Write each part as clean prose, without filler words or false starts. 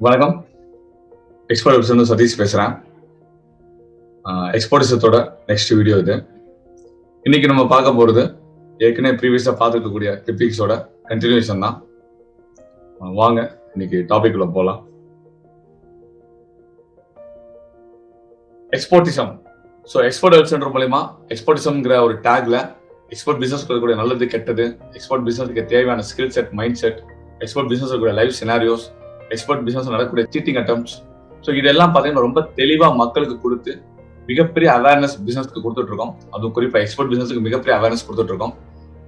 வணக்கம். எக்ஸ்போர்ட் சதீஷ் பேசுறேன். எக்ஸ்போர்ட்ஸத்தோட next video இது. இன்னைக்கு நம்ம பார்க்க போறது ஏற்கனவே ப்ரீவியஸா பார்த்துட்டு இருக்கக்கூடிய டிபிக்ஸோட கண்டினியூஷன் தான். வாங்க இன்னைக்கு டாபிக் உள்ள போலாம். எக்ஸ்போர்ட்டிசம். ஸோ எக்ஸ்போர்ட் வெப் சென்டர் மூலமா எக்ஸ்போர்ட்டிசம்ங்கிற ஒரு டேக்ல எக்ஸ்போர்ட் பிசினஸ் இருக்கக்கூடிய நல்லது கெட்டது, எக்ஸ்போர்ட் பிசினஸ்க்கு தேவையான skill set, mind set, export business இருக்கக்கூடிய லைவ் சினாரியோஸ், எக்ஸ்போர்ட் பிசினஸ் நடக்கக்கூடிய சீட்டிங் அட்டம்ஸ், ஸோ இதெல்லாம் பார்த்தீங்கன்னா ரொம்ப தெளிவா மக்களுக்கு கொடுத்து மிகப்பெரிய அவேர்னஸ் பிசினஸ்க்கு கொடுத்துட்டு இருக்கோம். அதுவும் குறிப்பா எக்ஸ்போர்ட் பிசினஸ்க்கு மிகப்பெரிய அவேர்னஸ் கொடுத்துட்டு இருக்கோம்.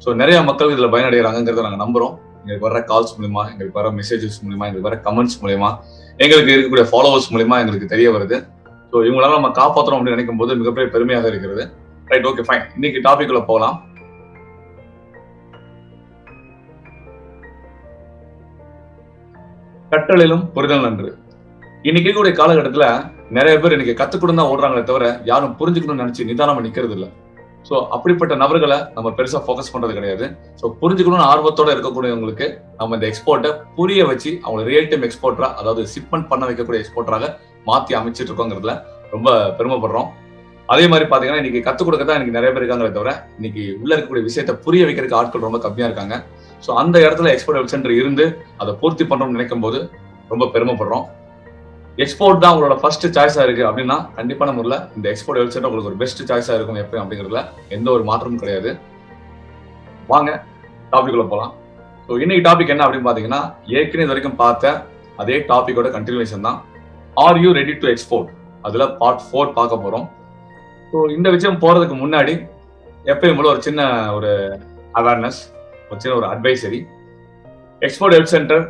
ஸோ நிறைய மக்கள் இதுல பயனடைகிறாங்கிறத நாங்கள் நம்புறோம். எங்களுக்கு வர கால்ஸ் மூலியமா, எங்களுக்கு வர மெசேஜஸ் மூலியமா, எங்களுக்கு வர கமெண்ட்ஸ் மூலியமா, எங்களுக்கு இருக்கக்கூடிய ஃபாலோவர்ஸ் மூலியமா எங்களுக்கு தெரிய வருது. ஸோ இவங்களால நம்ம காப்பாற்றணும் அப்படின்னு நினைக்கும் போது மிகப்பெரிய பெருமையாக இருக்கிறது. Right, okay, fine. இன்னைக்கு டாபிக் உள்ள போகலாம். கற்றலிலும் புரிதல் நன்று. இன்னைக்கு இருக்கக்கூடிய காலகட்டத்துல நிறைய பேர் இன்னைக்கு கத்துக்கணும் தான் ஓடுறாங்களே தவிர யாரும் புரிஞ்சுக்கணும்னு நினைச்சு நிதானமா நிக்கிறது இல்ல. சோ அப்படிப்பட்ட நபர்களை நம்ம பெருசா போக்கஸ் பண்றது கிடையாது. சோ புரிஞ்சுக்கணும்னு ஆர்வத்தோட இருக்கக்கூடியவங்களுக்கு நம்ம இந்த எக்ஸ்போர்ட்டை புரிய வச்சு அவங்க ரியல் டைம் எக்ஸ்போர்ட்டரா, அதாவது ஷிப்மெண்ட் பண்ண வைக்கக்கூடிய எக்ஸ்போர்ட்டராக மாத்தி அமைச்சிட்டு இருக்கோங்கிறதுல ரொம்ப பெருமைப்படுறோம். அதே மாதிரி பாத்தீங்கன்னா இன்னைக்கு கத்துக் கொடுக்க தான் இன்னைக்கு நிறைய பேர் இருக்காங்களே தவிர இன்னைக்கு உள்ள இருக்கக்கூடிய விஷயத்தை புரிய வைக்கிறதுக்கு ஆட்கள் ரொம்ப கம்மியா இருக்காங்க. சோ அந்த இடத்துல எக்ஸ்போர்ட் வெப் சென்டர் இருந்து அதை பூர்த்தி பண்றோம்னு நினைக்கும் போது ரொம்ப பெருமைப்படுறோம். எக்ஸ்போர்ட் தான் உங்களோட ஃபர்ஸ்ட் சாய்ஸா இருக்கு அப்படின்னா கண்டிப்பான முறையில் இந்த எக்ஸ்போர்ட் வெப் சென்டர் உங்களுக்கு ஒரு பெஸ்ட் சாய்ஸா இருக்கும் எப்பயும் அப்படிங்கிறதுல எந்த ஒரு மாற்றமும் கிடையாது. வாங்க டாபிக் உள்ள போலாம். ஸோ இன்னைக்கு டாபிக் என்ன அப்படின்னு பாத்தீங்கன்னா ஏற்கனவே இது வரைக்கும் பார்த்த அதே டாபிக்கோட கண்டினியூஷன் தான். R you ready to export? அதுல பார்ட் 4 பார்க்க போறோம். ஸோ இந்த விஷயம் போறதுக்கு முன்னாடி எப்பயும் போல ஒரு சின்ன ஒரு அவேர்னஸ், ஒரு சின்ன ஒரு அட்வைசரி. எக்ஸ்போர்ட் வெப் சென்டர்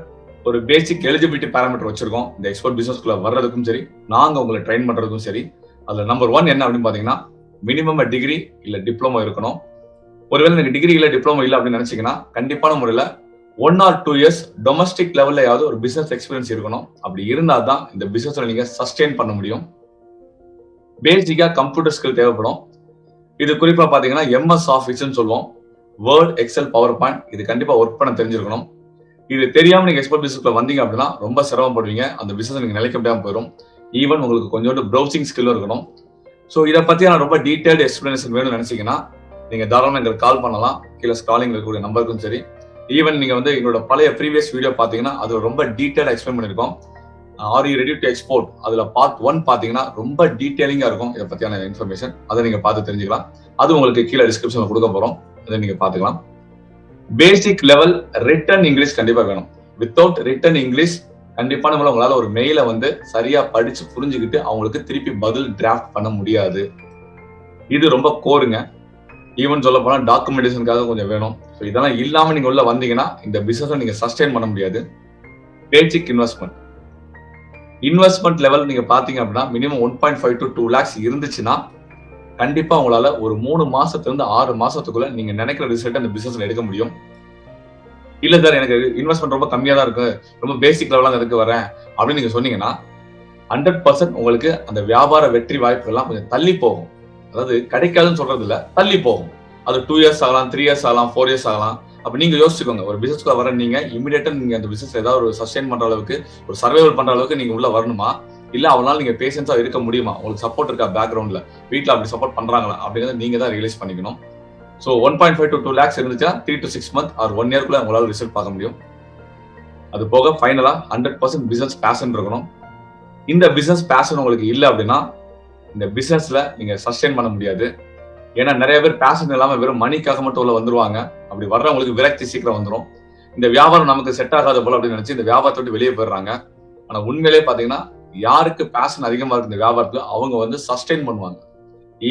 ஒரு பேசிக் எலிஜிபிலிட்டி பேராமீட்டர் வச்சிருக்கோம். இந்த எக்ஸ்போர்ட் பிசினஸ்க்குள்ள வர்றதுக்கும் சரி, நாங்க உங்களை ட்ரெயின் பண்றதுக்கும் சரி. அதுல நம்பர் 1 என்ன அப்படின்னு பாத்தீங்கன்னா மினிமம் டிகிரி இல்ல டிப்ளமோ இருக்கணும். ஒருவேளை எனக்கு டிகிரி இல்ல டிப்ளமோ இல்ல அப்படின்னு நினைச்சீங்கன்னா கண்டிப்பான முறையில 1 or 2 years டொமஸ்டிக் லெவல்லையாவது ஒரு பிசினஸ் எக்ஸ்பீரியன்ஸ் இருக்கணும். அப்படி இருந்தா தான் இந்த பிசினஸ்ல நீங்க சஸ்டெயின் பண்ண முடியும். பேசிக்கா கம்ப்யூட்டர் ஸ்கில் தேவைப்படும். இது குறிப்பா பாத்தீங்கன்னா MS ஆஃபீஸ்ன்னு சொல்லுவோம். வேர்ட், எக்ஸல், பவர் பாயிண்ட் இது கண்டிப்பா ஒர்க் பண்ண தெரிஞ்சிருக்கணும். இது தெரியாம நீங்க எக்ஸ்போர்ட் பிசினஸ்ல வந்தீங்க அப்படின்னா ரொம்ப சிரமப்படுவீங்க. அந்த பிசினஸ் நீங்க நிலைக்க முடியாம போயிடும். ஈவன் உங்களுக்கு கொஞ்சோண்டு ப்ரௌசிங் ஸ்கில் இருக்கணும். ஸோ இதை பத்தியான ரொம்ப டீடைல்டு எக்ஸ்பிளனேஷன் வேணும்னு நினைச்சீங்கன்னா நீங்க தாராளமாக எங்களுக்கு கால் பண்ணலாம். கீழே ஸ்காலிங் இருக்கக்கூடிய நம்பருக்கும் சரி. ஈவன் நீங்க வந்து எங்களோட பழைய ப்ரீவியஸ் வீடியோ பாத்தீங்கன்னா அதுல ரொம்ப டீடைல்டா எக்ஸ்பிளைன் பண்ணிருக்கோம். R you ready to export அதுல பார்ட் 1 பாத்தீங்கன்னா ரொம்ப டீடைலிங்கா இருக்கும். இதை பத்தியான இன்ஃபர்மேஷன் அதை நீங்க பார்த்து தெரிஞ்சுக்கலாம். அது உங்களுக்கு கீழே டிஸ்கிரிப்ஷன்ல கொடுக்க போறோம். அதை நீங்க பாத்துக்கலாம். பேசிக் லெவல் ரிட்டன் இங்கிலீஷ் கண்டிப்பா வேணும். வித்தவுட் ரிட்டன் இங்கிலீஷ் கண்டிப்பா நம்மளால உங்களால ஒரு மெயிலை வந்து சரியா படிச்சு புரிஞ்சுக்கிட்டு அவங்களுக்கு திருப்பி பதில் டிராஃப்ட் பண்ண முடியாது. இது ரொம்ப கோருங்க. ஈவன் சொல்ல போனா டாக்குமெண்டேஷனுக்காக கொஞ்சம் வேணும். ஸோ இதெல்லாம் இல்லாம நீங்க உள்ள வந்தீங்கன்னா இந்த பிசினஸ் நீங்க சஸ்டெயின் பண்ண முடியாது. பேசிக் இன்வெஸ்ட்மெண்ட் லெவல் நீங்க பாத்தீங்க அப்படின்னா மினிமம் 1.5 to 2 lakhs இருந்துச்சுன்னா கண்டிப்பா உங்களால ஒரு 3 மாசத்துல இருந்து 6 மாசத்துக்குள்ள நீங்க நினைக்கிற ரிசல்ட் அந்த பிசினஸ்ல எடுக்க முடியும். இல்ல சார் எனக்கு இன்வெஸ்ட்மெண்ட் ரொம்ப கம்மியா தான் இருக்கு, ரொம்ப பேசிக் லெவலா இருக்கு வரேன் அப்படின்னு நீங்க சொன்னீங்கன்னா 100% உங்களுக்கு அந்த வியாபார வெற்றி வாய்ப்பு எல்லாம் கொஞ்சம் தள்ளி போகும். அதாவது கிடைக்காதுன்னு சொல்றது இல்ல, தள்ளி போகும். அது 2 years ஆகலாம், 3 years ஆகலாம், 4 years ஆகலாம். அப்ப நீங்க யோசிச்சுக்கோங்க, ஒரு பிசினஸ்க்குள்ள வர நீங்க இமிடியேட்டா நீங்க அந்த பிசினஸ் ஏதாவது ஒரு சஸ்டெயின் பண்ற அளவுக்கு, ஒரு சர்வைவல் பண்ற அளவுக்கு நீங்க உள்ள வரணுமா, இல்ல அவனால நீங்க பேஷன்ஸா இருக்க முடியுமா, உங்களுக்கு சப்போர்ட் இருக்கா பேக்ரவுண்ட்ல, வீட்டுல அப்படி சப்போர்ட் பண்றாங்களா அப்படிங்கறத நீங்க தான் ரியலைஸ் பண்ணிக்கணும். ஸோ 1.5 to 2 lakhs இருந்துச்சா 3 to 6 months ஆர் 1 year உங்களால ரிசல்ட் பார்க்க முடியும். அது போக ஃபைனலா 100% பிசினஸ் பேஷன் இருக்கணும். இந்த பிசினஸ் பேஷன் உங்களுக்கு இல்ல அப்படின்னா இந்த பிசினஸ்ல நீங்க சஸ்டெயின் பண்ண முடியாது. ஏன்னா நிறைய பேர் பேஷன் இல்லாம வெறும் மணிக்காக மட்டும் உள்ள வந்துருவாங்க. அப்படி வர்றவங்களுக்கு விரக்தி சீக்கிரம் வந்துடும். இந்த வியாபாரம் நமக்கு செட் ஆகாத போல அப்படின்னு நினைச்சு இந்த வியாபாரத்தை விட்டு வெளியே போயிடுறாங்க. ஆனா உண்மையிலே பாத்தீங்கன்னா யாருக்கு பேஷன் அதிகமா இருக்கு இந்த வியாபாரத்துல அவங்க வந்து சஸ்டெயின் பண்ணுவாங்க.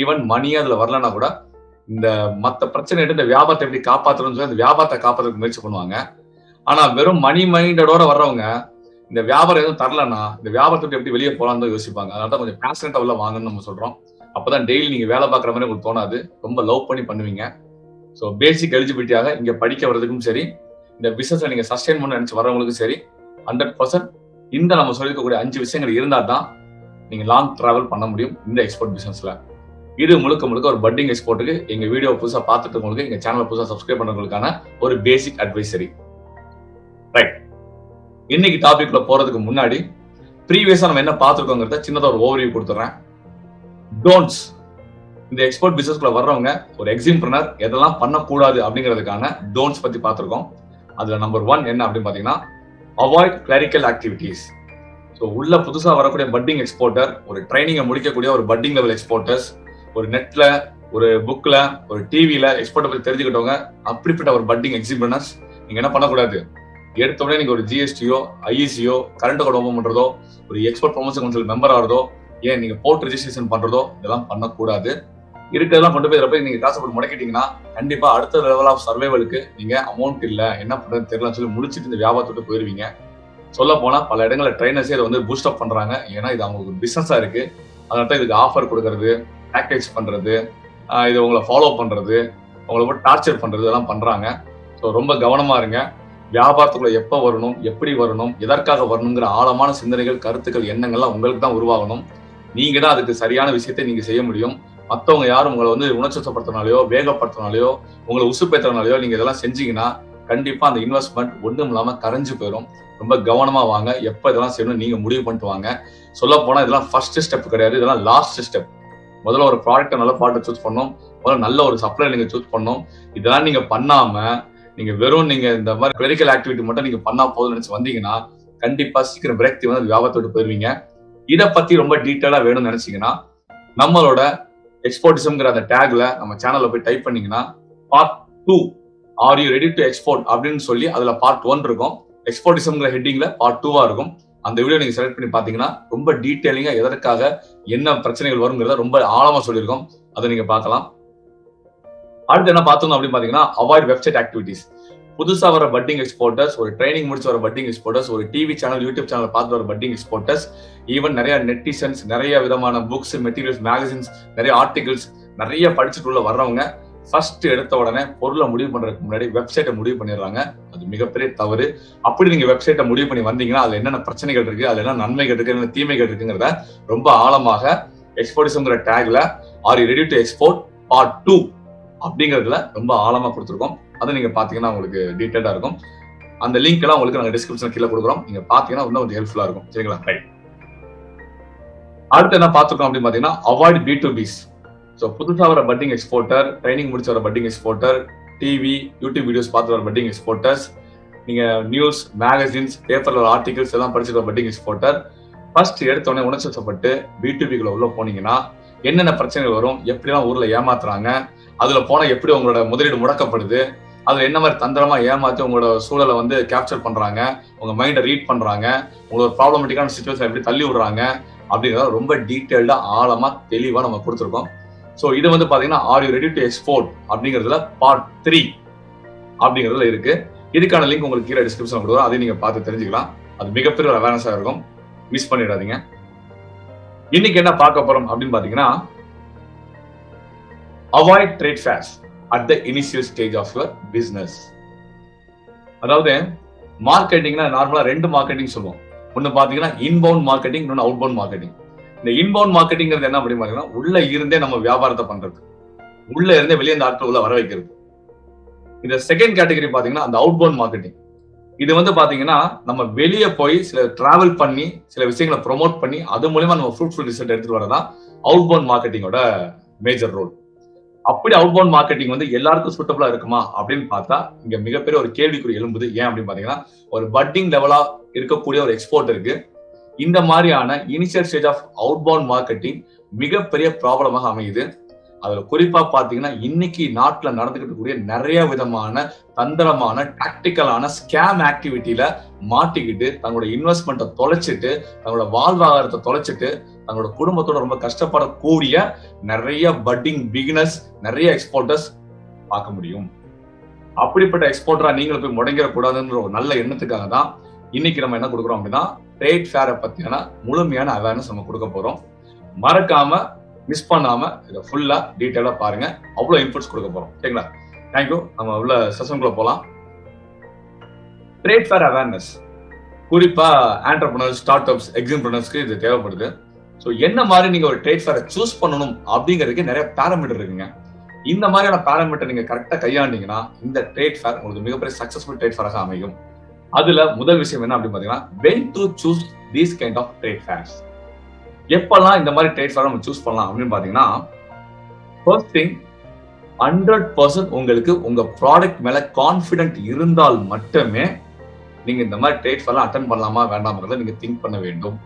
ஈவன் மணி அதுல வரலன்னா கூட இந்த மத்த பிரச்சனை இந்த வியாபாரத்தை எப்படி காப்பாற்றணும்னு சொல்லி அந்த வியாபாரத்தை காப்பாற்றுறதுக்கு முயற்சி பண்ணுவாங்க. ஆனா வெறும் மணி மைண்டடோட வர்றவங்க இந்த வியாபாரம் எதுவும் தரலன்னா இந்த வியாபாரத்தை எப்படி வெளியே போலான்னு தான் யோசிப்பாங்க. அதனால கொஞ்சம் பேஷனட்டா உள்ள வாங்கன்னு நம்ம சொல்றோம். அப்பதான் டெய்லி நீங்க வேலை பார்க்குற மாதிரி உங்களுக்கு தோணாது, ரொம்ப லவ் பண்ணி பண்ணுவீங்க. ஸோ பேசிக் எலிஜிபிலிட்டியாக இங்க படிக்க வர்றதுக்கும் சரி, இந்த பிசினஸ் நீங்க சஸ்டெயின் பண்ண நினைச்சு வர்றவங்களுக்கும் சரி 100% இந்த நம்ம சொல்லிருக்கக்கூடிய 5 விஷயங்கள் இருந்தா தான் நீங்க லாங் டிராவல் பண்ண முடியும் இந்த எக்ஸ்போர்ட் பிசினஸ்ல. இது முழுக்க ஒரு பட்டிங் எக்ஸ்போர்ட்டுக்கு எங்க வீடியோ புதுசா பார்த்துட்டு உங்களுக்கு எங்க சேனலை புதுசா சப்ஸ்கிரைப் பண்றவங்களுக்கான ஒரு பேசிக் அட்வைசரி. ரைட், இன்னைக்கு டாபிக்ல போறதுக்கு முன்னாடி ப்ரீவியஸா நம்ம என்ன பார்த்திருக்கோங்கிறத சின்னதா ஒரு ஓவர்வியூ கொடுத்துறேன். டோன்ட்ஸ். இந்த எக்ஸ்போர்ட் பிசினஸ்க்குள்ள வர்றவங்க ஒரு எக்ஸிம்பிரனர் எதெல்லாம் பண்ணக்கூடாது அப்படிங்கிறதுக்கான டோன்ட்ஸ் பத்தி பார்த்திருக்கோம். அதுல நம்பர் 1 என்ன அப்படின்னு பாத்தீங்கன்னா, அவாய்ட் கிளரிக்கல் ஆக்டிவிட்டீஸ். ஸோ உள்ள புதுசா வரக்கூடிய பட்டிங் எக்ஸ்போர்ட்டர், ஒரு ட்ரைனிங்கை முடிக்கக்கூடிய ஒரு பட்டிங் லெவல் எக்ஸ்போர்ட்டர்ஸ், ஒரு நெட்ல, ஒரு புக்ல, ஒரு டிவில எக்ஸ்போர்ட்டை பத்தி தெரிஞ்சுக்கிட்டவங்க, அப்படிப்பட்ட ஒரு பட்டிங் எக்ஸிபிட்டர்ஸ் நீங்க என்ன பண்ணக்கூடாது, எடுத்த உடனே நீங்க ஒரு ஜிஎஸ்டியோ, ஐஇசியோ, கரண்ட் அக்கௌண்ட் ஓபன் பண்றதோ, ஒரு எக்ஸ்போர்ட் ப்ரொமோஷன் கவுன்சில் மெம்பர் ஆகிறதோ, ஏன் நீங்க போர்ட் ரெஜிஸ்ட்ரேஷன் பண்றதோ இதெல்லாம் பண்ணக்கூடாது. இருக்கிறதெல்லாம் கொண்டு போய் நீங்க காசு போட்டு முடக்கிட்டீங்கன்னா கண்டிப்பா அடுத்த லெவல் ஆஃப் சர்வைவலுக்கு நீங்க அமௌண்ட் இல்ல, என்ன பண்றதுன்னு தெரியலன்னு சொல்லி முடிச்சுட்டு இந்த வியாபாரத்தை போயிருவீங்க. சொல்ல போனா பல இடங்களில் ட்ரைனர்ஸே இதை வந்து பூஸ்ட் அப் பண்றாங்க. ஏன்னா இது அவங்களுக்கு பிசினஸா இருக்கு. அதனால இதுக்கு ஆஃபர் கொடுக்கறது, பேக்கேஜ் பண்றது, இது உங்களை ஃபாலோ பண்றது, உங்களை போட்டு டார்ச்சர் பண்றது இதெல்லாம் பண்றாங்க. ஸோ ரொம்ப கவனமா இருங்க. வியாபாரத்துக்குள்ள எப்ப வரணும், எப்படி வரணும், எதற்காக வரணுங்கிற ஆழமான சிந்தனைகள், கருத்துக்கள், எண்ணங்கள்லாம் உங்களுக்கு தான் உருவாகணும். நீங்க தான் அதுக்கு சரியான விஷயத்தை நீங்க செய்ய முடியும். மற்றவங்க யாரும் உங்களை வந்து உணர்ச்சிப்படுத்தினாலேயோ, வேகப்படுத்தினாலேயோ, உங்களை உசுப்பேற்றினாலேயோ நீங்க இதெல்லாம் செஞ்சீங்கன்னா கண்டிப்பா அந்த இன்வெஸ்ட்மெண்ட் ஒன்றும் இல்லாம கரைஞ்சு போயிடும். ரொம்ப கவனமா வாங்க. எப்ப இதெல்லாம் செய்யணும் நீங்க முடிவு பண்ணிட்டு வாங்க. சொல்ல போனா இதெல்லாம் ஃபர்ஸ்ட் ஸ்டெப் கிடையாது, இதெல்லாம் லாஸ்ட் ஸ்டெப். முதல்ல ஒரு ப்ராடக்ட் நல்ல ப்ராடக்ட் சூஸ் பண்ணணும், முதல்ல நல்ல ஒரு சப்ளை நீங்க சூஸ் பண்ணணும். இதெல்லாம் நீங்க பண்ணாம நீங்க வெறும் நீங்க இந்த மாதிரி கிளரிக்கல் ஆக்டிவிட்டி மட்டும் நீங்க பண்ணா போதும் நினைச்சு வந்தீங்கன்னா கண்டிப்பா சீக்கிரம் பிரேக் வந்து வியாபாரத்தை விட்டு போயிருவீங்க. இதை பத்தி ரொம்ப டீட்டெயிலா வேணும்னு நினைச்சீங்கன்னா நம்மளோட எக்ஸ்போர்ட்டிசம்ங்கிற அந்த டேக்ல நம்ம சேனல்ல போய் டைப் பண்ணீங்கன்னா part 2 R you ready to export அப்படின்னு சொல்லி அதுல பார்ட் 1 இருக்கும். எக்ஸ்போர்ட்டிசம்ங்கிற ஹெட்டிங்ல பார்ட் 2 இருக்கும். அந்த வீடியோ நீங்க செலக்ட் பண்ணி பாத்தீங்கன்னா ரொம்ப டீட்டெயிலிங்கா எதற்காக என்ன பிரச்சனைகள் வருங்கிறத ரொம்ப ஆழமா சொல்லியிருக்கோம். அதை நீங்க பார்க்கலாம். அடுத்து என்ன பார்த்தோம் அப்படின்னு பாத்தீங்கன்னா, அவாய்ட் வெப்சைட் ஆக்டிவிட்டிஸ். புதுசா வர பட்டிங் எக்ஸ்போர்ட்டர்ஸ், ஒரு ட்ரைனிங் முடிச்சு வர பட்டிங் எக்ஸ்போர்ட்டர்ஸ், ஒரு டிவி சேனல், யூடியூப் சேனல் பார்த்து வர பட்டிங் எக்ஸ்போர்ட்டர்ஸ், ஈவன் நிறைய நெட்டிசன்ஸ், நிறைய விதமான புக்ஸ், மெட்டீரியல்ஸ், மேகசின்ஸ், நிறைய ஆர்டிகல்ஸ், நிறைய படிச்சுட்டு உள்ள வர்றவங்க ஃபர்ஸ்ட் எடுத்த உடனே பொருளை முடிவு பண்றதுக்கு முன்னாடி வெப்சைட்டை முடிவு பண்ணிடுறாங்க. அது மிகப்பெரிய தவறு. அப்படி நீங்க வெப்சைட்டை முடிவு பண்ணி வந்தீங்கன்னா அதுல என்னென்ன பிரச்சனைகள் இருக்கு, அதுல என்ன நன்மைகள் இருக்கு, என்ன தீமைகள் இருக்குங்கிறத ரொம்ப ஆழமாக எக்ஸ்போர்ட்டிசம்ங்கிற டேக்ல are you ready to export part 2 அப்படிங்கிறதுல ரொம்ப ஆழமா கொடுத்துருக்கோம். அதை நீங்க பாத்தீங்கன்னா உங்களுக்கு டீட்டெயிலா இருக்கும். அந்த லிங்க் எல்லாம் உங்களுக்கு நாங்க டிஸ்கிரிப்ஷன் கீழே கொடுக்குறோம். நீங்க பாத்தீங்கன்னா இன்னும் கொஞ்சம் ஹெல்ப்ஃபுல்லா இருக்கும். சரிங்களா? ரைட். அடுத்து என்ன பார்த்துருக்கோம் அப்படின்னு பாத்தீங்கன்னா, அவாய்ட் B2Bs. ஸோ புதுசா வர பட்டிங் எக்ஸ்போர்ட்டர், ட்ரைனிங் முடிச்ச வர budding exporter, TV, YouTube videos பார்த்து வர பட்டிங் எக்ஸ்போர்ட்டர்ஸ், நீங்க நியூஸ், மேகசின்ஸ், பேப்பர்ல ஆர்டிகல்ஸ் எல்லாம் படிச்சுட்டு வர பட்டிங் எக்ஸ்போர்ட்டர், ஃபர்ஸ்ட் எடுத்தோடனே உணர்ச்சிப்பட்டு B2B உள்ள போனீங்கன்னா என்னென்ன பிரச்சனைகள் வரும், எப்படிலாம் ஊர்ல ஏமாத்துறாங்க, அதுல போனா எப்படி உங்களோட முதலீடு முடக்கப்படுது, அதுல என்ன மாதிரி தந்திரமா ஏமாத்தி உங்களோட சூழலை வந்து கேப்சர் பண்றாங்க, உங்க மைண்டை ரீட் பண்றாங்க, உங்களோட ப்ராப்ளமேட்டிக்கான சிச்சுவேஷன் எப்படி தள்ளி விடுறாங்க அப்படிங்கிறத ரொம்ப டீட்டெயில்டா ஆழமா தெளிவா நம்ம கொடுத்துருக்கோம். ஸோ இது வந்து பாத்தீங்கன்னா R you ready to export அப்படிங்கிறதுல பார்ட் 3 அப்படிங்கிறதுல இருக்கு. இதுக்கான லிங்க் உங்களுக்கு கீழே டிஸ்கிரிப்ஷன் கொடுக்குறோம். அதையும் நீங்க பார்த்து தெரிஞ்சுக்கலாம். அது மிகப்பெரிய ஒரு அவேர்னஸா இருக்கும். மிஸ் பண்ணிடாதீங்க. இன்னைக்கு என்ன பார்க்க போறோம் அப்படின்னு பாத்தீங்கன்னா, avoid trade fairs at the initial stage of your business. அதாவது மார்க்கெட்டிங்னா நார்மலா 2 மார்க்கெட்டிங் சொல்லுவோம். ஒன்னு பாத்தீங்கன்னா இன்பவுண்ட் மார்க்கெட்டிங், இன்னொன்னு அவுட்பவுண்ட் மார்க்கெட்டிங். இந்த இன்பவுண்ட் மார்க்கெட்டிங்கிறது என்ன அப்படின்னு பாத்தீங்கன்னா, உள்ள இருந்தே நம்ம வியாபாரத்தை பண்றது, உள்ள இருந்தே வெளியே இந்த ஆட்கள் உள்ள வர வைக்கிறது. இந்த செகண்ட் கேட்டகரி பாத்தீங்கன்னா அந்த அவுட்பவுண்ட் மார்க்கெட்டிங். இது வந்து பாத்தீங்கன்னா நம்ம வெளியே போய் சில டிராவல் பண்ணி சில விஷயங்களை ப்ரொமோட் பண்ணி அது மூலமா நம்ம ஃப்ரூட்ஃபுல் ரிசல்ட் எடுத்துட்டு வரதான் அவுட்பவுண்ட் மார்க்கெட்டிங்கோட மேஜர் ரோல். அப்படி அவுட்பவுண்ட் மார்க்கெட்டிங் வந்து எல்லாருக்கும் சூட்டபிளா இருக்குமா அப்படின்னு பார்த்தா இங்க மிகப்பெரிய ஒரு கேள்விக்குறி எழும்புது. ஏன் அப்படின்னு பாத்தீங்கன்னா, ஒரு பட்டிங் லெவலா இருக்கக்கூடிய ஒரு எக்ஸ்போர்ட்டருக்கு இந்த மாதிரியான initial stage of outbound marketing மிகப்பெரிய ப்ராப்ளமாக அமையுது. அதுல குறிப்பா பாத்தீங்கன்னா இன்னைக்கு நாட்டுல நடந்துகிட்டு கூடிய நிறைய விதமான தந்திரமான டாக்டிக்கலான ஸ்கேம் ஆக்டிவிட்டியில மாட்டிக்கிட்டு தங்களோட இன்வெஸ்ட்மெண்ட்டை தொலைச்சிட்டு, தங்களோட வாழ்வாதாரத்தை தொலைச்சிட்டு, தங்களோட குடும்பத்தோட ரொம்ப கஷ்டப்படக்கூடிய நிறைய பட்டிங் பிகினர்ஸ், நிறைய எக்ஸ்போர்ட்டர்ஸ் பார்க்க முடியும். அப்படிப்பட்ட எக்ஸ்போர்ட்டரா நீங்களும் போய் முடங்கிடக்கூடாதுன்ற ஒரு நல்ல எண்ணத்துக்காக தான் இன்னைக்கு நம்ம என்ன கொடுக்குறோம் அப்படின்னா, ட்ரேட் ஃபேரை பத்தியான முழுமையான அவேர்னஸ் நம்ம கொடுக்க போறோம். மறக்காம மிஸ் பண்ணாம இதை ஃபுல்லா டீட்டெயிலா பாருங்க. அவ்வளவு இன்புட்ஸ் கொடுக்க போறோம். சரிங்களா? தேங்க்யூ. நம்ம உள்ள செஷனுக்குள்ள போலாம். ட்ரேட் ஃபேர் அவேர்னஸ் குறிப்பா ஆண்டர்பிரனர்ஸ், ஸ்டார்ட் அப்ஸ், எக்ஸிம்பிரனர்ஸ்க்கு இது தேவைப்படுது. ஸோ என்ன மாதிரி நீங்க ஒரு ட்ரேட் ஃபேரை சூஸ் பண்ணணும் அப்படிங்கிறதுக்கு நிறைய பேராமீட்டர் இருக்குங்க. இந்த மாதிரியான பேராமீட்டர் நீங்க கரெக்டா கையாண்டீங்கன்னா இந்த ட்ரேட் ஃபேர் உங்களுக்கு மிகப்பெரிய சக்சஸ்ஃபுல் ட்ரேட் ஃபேராக அமையும். அதுல முதல் விஷயம் என்ன அப்படின்னு பாத்தீங்கன்னா, when to choose these kind of trade fairs. எப்பெல்லாம் இந்த மாதிரி ட்ரேட் ஃபேர் நம்ம சூஸ் பண்ணலாம் அப்படின்னு பாத்தீங்கன்னா, ஃபர்ஸ்ட் திங் 100% உங்களுக்கு உங்க ப்ராடக்ட் மேல கான்ஃபிடென்ட் இருந்தால் மட்டுமே நீங்க இந்த மாதிரி ட்ரேட் ஃபேர்லாம் அட்டென்ட் பண்ணலாமா வேண்டாம்ன்றத நீங்க திங்க் பண்ண வேண்டும்.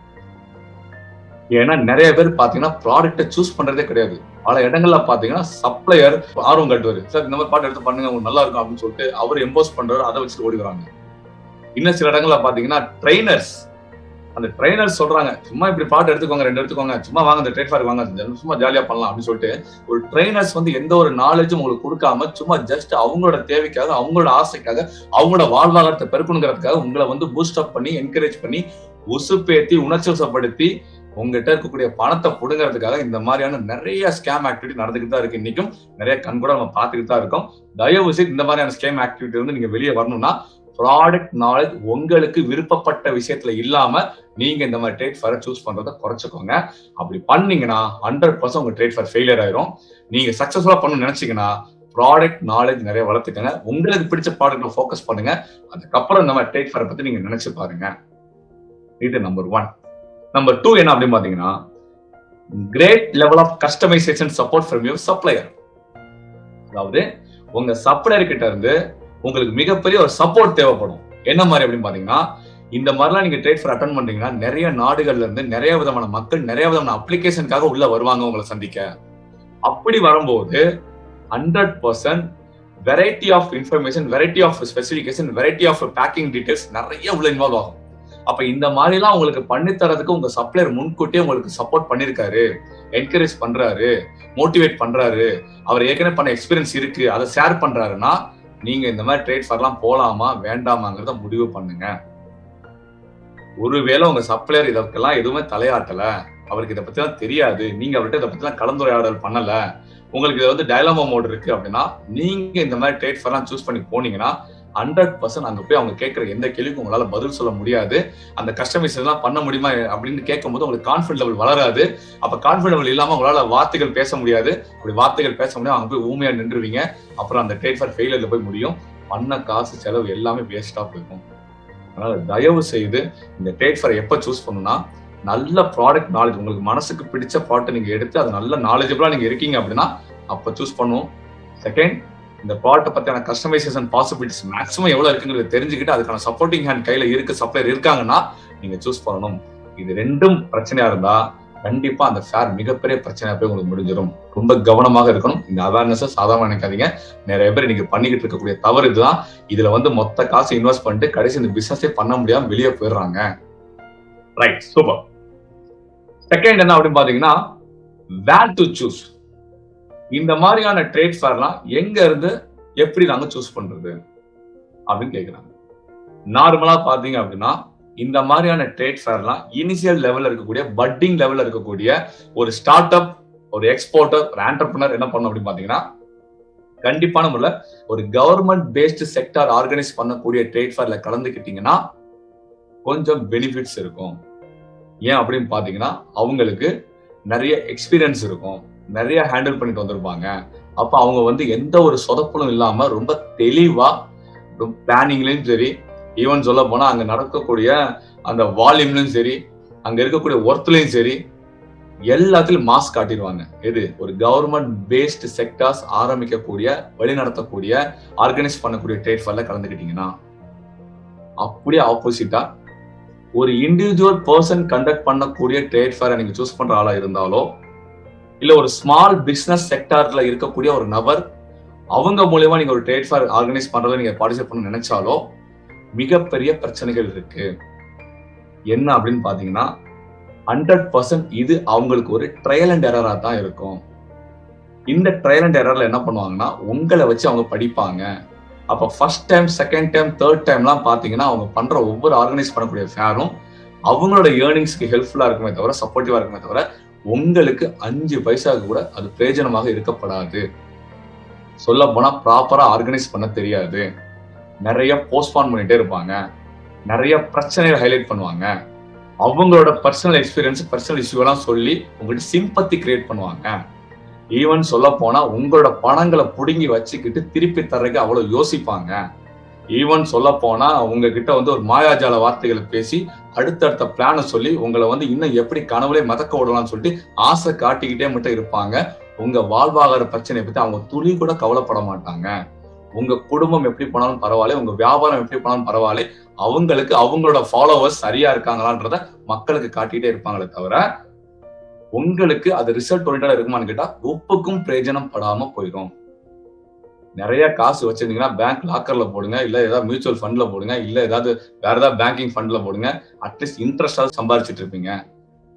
ஏன்னா நிறைய பேர் பாத்தீங்கன்னா ப்ராடக்ட்டை சூஸ் பண்றதே கிடையாது. பல இடங்கள்ல பாத்தீங்கன்னா சப்ளையர் ஆர்வம் காட்டுவாரு, சார் இந்த மாதிரி ப்ராடக்ட் எடுத்து பண்ணுங்க உங்களுக்கு நல்லா இருக்கும் அப்படின்னு சொல்லிட்டு அவர் எம்போஸ் பண்றாரு, அதை வச்சுட்டு ஓடிடுறாங்க. இன்னும் சில இடங்கள்ல பாத்தீங்கன்னா ட்ரெயினர்ஸ், அந்த ட்ரெயினர் சொல்றாங்க சும்மா இப்படி ப்ராடக்ட் எடுத்துக்கோங்க 2 எடுத்துக்கோங்க, சும்மா வாங்க இந்த ட்ரேட் ஃபேர் வாங்க சும்மா ஜாலியா பண்ணலாம் அப்படின்னு சொல்லிட்டு ஒரு ட்ரெயினர்ஸ் வந்து எந்த ஒரு நாலேஜும் உங்களுக்கு கொடுக்காம சும்மா ஜஸ்ட் அவங்களோட தேவைக்காக, அவங்களோட ஆசைக்காக, அவங்களோட வாழ்வாதாரத்தை பெருக்கணுங்கிறதுக்காக உங்களை வந்து பூஸ்ட் அப் பண்ணி என்கரேஜ் பண்ணி உசுப்பேத்தி உணர்ச்சி வசப்படுத்தி உங்ககிட்ட இருக்கக்கூடிய பணத்தை புடுங்கிறதுக்காக இந்த மாதிரியான நிறைய ஸ்கேம் ஆக்டிவிட்டி நடந்துகிட்டு தான் இருக்கு. இன்னைக்கும் நிறைய கண் கூட நம்ம பார்த்துக்கிட்டு தான் இருக்கோம். தயவு செய்து இந்த மாதிரியான ஸ்கேம் ஆக்டிவிட்டி வந்து நீங்க வெளியே வரணும்னா ப்ராடக்ட் நாலேஜ் உங்களுக்கு விருப்பப்பட்ட விஷயத்துல இல்லாம நீங்க இந்த மாதிரி ட்ரேட் ஃபேரை சூஸ் பண்றதை குறைச்சுக்கோங்க. அப்படி பண்ணீங்கன்னா 100% உங்க ட்ரேட் ஃபேர் ஃபெயிலியர் ஆயிரும். நீங்க சக்சஸ்ஃபுல்லா பண்ணணும்னு நினைச்சீங்கன்னா ப்ராடக்ட் நாலேஜ் நிறைய வளர்த்துக்கங்க. உங்களுக்கு பிடிச்ச ப்ராடக்ட்ல ஃபோக்கஸ் பண்ணுங்க. அதுக்கப்புறம் இந்த மாதிரி ட்ரேட் ஃபேரை பத்தி நீங்க நினைச்சு பாருங்க. இது நம்பர் 1. நம்பர் 2 என்ன அப்படின்னு பாத்தீங்கன்னா, great level of customisation support from your supplier. அதாவது உங்க சப்ளையர் கிட்ட இருந்து உங்களுக்கு மிகப்பெரிய ஒரு சப்போர்ட் தேவைப்படும். என்ன மாதிரி அப்படின்னு பாத்தீங்கன்னா, இந்த மாதிரிலாம் நீங்க ட்ரேட் ஃபேர் அட்டென்ட் பண்றீங்கன்னா நிறைய நாடுகள்ல இருந்து நிறைய விதமான மக்கள் நிறைய விதமான அப்ளிகேஷனுக்காக உள்ள வருவாங்க உங்களை சந்திக்க. அப்படி வரும்போது 100% variety of information, variety of specification, variety of packing details நிறைய உள்ள இன்வால்வ் ஆகும். அப்ப இந்த மாதிரி எல்லாம் உங்களுக்கு பண்ணி தரதுக்கு உங்க சப்ளையர் முன்கூட்டியே உங்களுக்கு சப்போர்ட் பண்ணிருக்காரு, என்கரேஜ் பண்றாரு, மோட்டிவேட் பண்றாரு, அவர் ஏற்கனவே பண்ண எக்ஸ்பீரியன்ஸ் இருக்கு, அதை ஷேர் பண்றாருன்னா நீங்க இந்த மாதிரி ட்ரேட் ஃபேர்லாம் போலாமா வேண்டாமாங்கிறத முடிவு பண்ணுங்க. ஒருவேளை உங்க சப்ளையர் இதற்கெல்லாம் எதுவுமே தலையாட்டல, அவருக்கு இதை பத்தி எல்லாம் தெரியாது, நீங்க அவர்கிட்ட இதை பத்தி எல்லாம் கலந்துரையாடல் பண்ணல, உங்களுக்கு இது வந்து டயலாமா மோட் இருக்கு அப்படின்னா நீங்க இந்த மாதிரி ட்ரேட் ஃபேர்லாம் சூஸ் பண்ணி போனீங்கன்னா 100% அங்க போய் அவங்க கேட்கிற எந்த கேள்விக்கும் உங்களால பதில் சொல்ல முடியாது. அந்த கஸ்டமைசேஷன் எல்லாம் பண்ண முடியுமா அப்படின்னு கேட்கும்போது உங்களுக்கு கான்ஃபிடன்ஸ் லெவல் வளராது. அப்ப கான்ஃபிடன்ஸ் லெவல் இல்லாம உங்களால வார்த்தைகள் பேச முடியாது. அப்படி வார்த்தைகள் பேச முடியாது, அங்க போய் ஊமையா நின்றுவீங்க. அப்புறம் அந்த ட்ரேட் ஃபேர் ஃபெயிலியர்ல போய் முடியும். பண்ண காசு செலவு எல்லாமே வேஸ்டா போயிருக்கும். அதனால தயவு செய்து இந்த ட்ரேட் ஃபேர் எப்ப சூஸ் பண்ணணும்னா நல்ல ப்ராடக்ட் நாலேஜ், உங்களுக்கு மனசுக்கு பிடிச்ச ப்ராடக்ட் நீங்க எடுத்து அது நல்ல நாலேஜபிளா நீங்க இருக்கீங்க அப்படின்னா அப்ப சூஸ் பண்ணுவோம். செகண்ட், இந்த ப்ராடக்ட் பத்தியான கஸ்டமைசேஷன் பாசிபிலிட்டிஸ் மேக்ஸிமம் எவ்வளவு இருக்குங்கிறது தெரிஞ்சுக்கிட்டு அதுக்கான சப்போர்ட்டிங் ஹேண்ட் கையில இருக்கு, சப்ளையர் இருக்காங்கன்னா நீங்க சூஸ் பண்ணணும். இது ரெண்டும் பிரச்சனையா இருந்தா கண்டிப்பா அந்த ஃபேர் மிகப்பெரிய பிரச்சனையா போய் உங்களுக்கு முடிஞ்சிடும். ரொம்ப கவனமாக இருக்கணும். இந்த அவேர்னஸ் சாதாரண நினைக்காதீங்க. நிறைய பேர் நீங்க பண்ணிக்கிட்டு இருக்கக்கூடிய தவறு இதுதான். இதுல வந்து மொத்த காசு இன்வெஸ்ட் பண்ணிட்டு கடைசி இந்த பிசினஸே பண்ண முடியாம வெளியே போயிடுறாங்க. Right, super. செகண்ட் என்ன அப்படின்னு பாத்தீங்கன்னா, வேர் டு சூஸ். இந்த மாதிரியான ட்ரேட் ஃபேர்லாம் எங்க இருந்து எப்படி நாங்க சூஸ் பண்றது அப்படின்னு கேக்குறாங்க. நார்மலா பாத்தீங்க அப்படின்னா இந்த மாதிரியான ட்ரேட் ஃபேர்லாம் இனிஷியல் லெவல்ல இருக்கக்கூடிய, பட்டிங் லெவல்ல இருக்கக்கூடிய ஒரு ஸ்டார்ட் அப், ஒரு எக்ஸ்போர்ட்டர், ஒரு ஆண்டர்பிரினர் என்ன பண்ணும் அப்படின்னு பாத்தீங்கன்னா, கண்டிப்பான முறையில ஒரு கவர்மெண்ட் பேஸ்ட் செக்டார் ஆர்கனைஸ் பண்ணக்கூடிய ட்ரேட் ஃபேர்ல கலந்துக்கிட்டீங்கன்னா கொஞ்சம் பெனிஃபிட்ஸ் இருக்கும். ஏன் அப்படின்னு பாத்தீங்கன்னா அவங்களுக்கு நிறைய எக்ஸ்பீரியன்ஸ் இருக்கும், நிறைய ஹேண்டில் பண்ணிட்டு வந்திருப்பாங்க. அப்ப அவங்க வந்து எந்த ஒரு சொதப்பலும் இல்லாம ரொம்ப தெளிவா பிளானிங்லயும் சரி, ஈவன் சொல்ல போனா அங்க நடக்கக்கூடிய அந்த வால்யூம்லயும் சரி, அங்க இருக்கக்கூடிய ஒர்க்லயும் சரி, எல்லாத்திலும் மாஸ் காட்டிடுவாங்க. எது ஒரு கவர்மெண்ட் பேஸ்ட் செக்டார்ஸ் ஆரம்பிக்கக்கூடிய, வழிநடத்தக்கூடிய, ஆர்கனைஸ் பண்ணக்கூடிய ட்ரேட் ஃபேர்ல கலந்துக்கிட்டீங்கன்னா. அப்படியே ஆப்போசிட்டா ஒரு இண்டிவிஜுவல் பர்சன் கண்டக்ட் பண்ணக்கூடிய ட்ரேட் ஃபேரை நீங்க சூஸ் பண்ற ஆளா இருந்தாலோ, இல்ல ஒரு ஸ்மால் பிசினஸ் செக்டார்ல இருக்கக்கூடிய ஒரு நபர் அவங்க மூலமா நீங்க ஒரு ட்ரேட் ஃபேர் ஆர்கனைஸ் பண்றதை நீங்க பார்ட்டிசிபேட் பண்ண நினைச்சாலோ மிகப்பெரிய பிரச்சனைகள் இருக்கு. என்ன அப்படின்னு பாத்தீங்கன்னா 100% இது அவங்களுக்கு ஒரு ட்ரையல் அண்ட் எரரா தான் இருக்கும். இந்த ட்ரையல் அண்ட் எரர்ல என்ன பண்ணுவாங்கன்னா உங்களை வச்சு அவங்க படிப்பாங்க. அப்ப first time, second time, third டைம்லாம் பாத்தீங்கன்னா அவங்க பண்ற ஒவ்வொரு ஆர்கனைஸ் பண்ணக்கூடிய ஃபேரும் அவங்களோட ஏர்னிங்ஸ்க்கு ஹெல்ப்ஃபுல்லா இருக்குமே தவிர, சப்போர்ட்டிவா இருக்குமே தவிர உங்களுக்கு 5 பைசாவுக்கு கூட அது பிரயோஜனமாக இருக்கப்படாது. சொல்ல போனா ப்ராப்பரா ஆர்கனைஸ் பண்ண தெரியாது, நிறைய போஸ்ட்பான் பண்ணிட்டே இருப்பாங்க, நிறைய பிரச்சனைகளை ஹைலைட் பண்ணுவாங்க, அவங்களோட பர்சனல் எக்ஸ்பீரியன்ஸ், பர்சனல் இஷ்யூ எல்லாம் சொல்லி உங்கள்கிட்ட சிம்பத்தி கிரியேட் பண்ணுவாங்க. ஈவன் சொல்ல போனா உங்களோட பணங்களை புடுங்கி வச்சுக்கிட்டு திருப்பி தர்றதுக்கு அவ்வளவு யோசிப்பாங்க. ஈவன் சொல்ல போனா உங்ககிட்ட வந்து ஒரு மாயாஜால வார்த்தைகளை பேசி அடுத்தடுத்த பிளான சொல்லி உங்களை வந்து இன்னும் எப்படி கனவுலே மதக்க விடலாம்னு சொல்லிட்டு ஆசை காட்டிக்கிட்டே மட்டும் இருப்பாங்க. உங்க வாழ்வாதார பிரச்சனையை பத்தி அவங்க துளி கூட கவலைப்பட மாட்டாங்க. உங்க குடும்பம் எப்படி போனாலும் பரவாயில்ல, உங்க வியாபாரம் எப்படி போனாலும் பரவாயில்ல, அவங்களுக்கு அவங்களோட ஃபாலோவர்ஸ் சரியா இருக்காங்களான்றத மக்களுக்கு காட்டிட்டே இருப்பாங்களே தவிர உங்களுக்கு அது ரிசல்ட் ஓரியன்டா இருக்குமான்னு கேட்டா உப்புக்கும் பிரயோஜனம் படாம போயிடும். நிறைய காசு வச்சிருந்தீங்கன்னா பேங்க் லாக்கர்ல போடுங்க, இல்ல ஏதாவது மியூச்சுவல் ஃபண்ட்ல போடுங்க, இல்ல ஏதாவது வேற ஏதாவது பேங்கிங் ஃபண்ட்ல போடுங்க. அட்லீஸ்ட் இன்ட்ரெஸ்டா சம்பாதிச்சுட்டு இருப்பீங்க.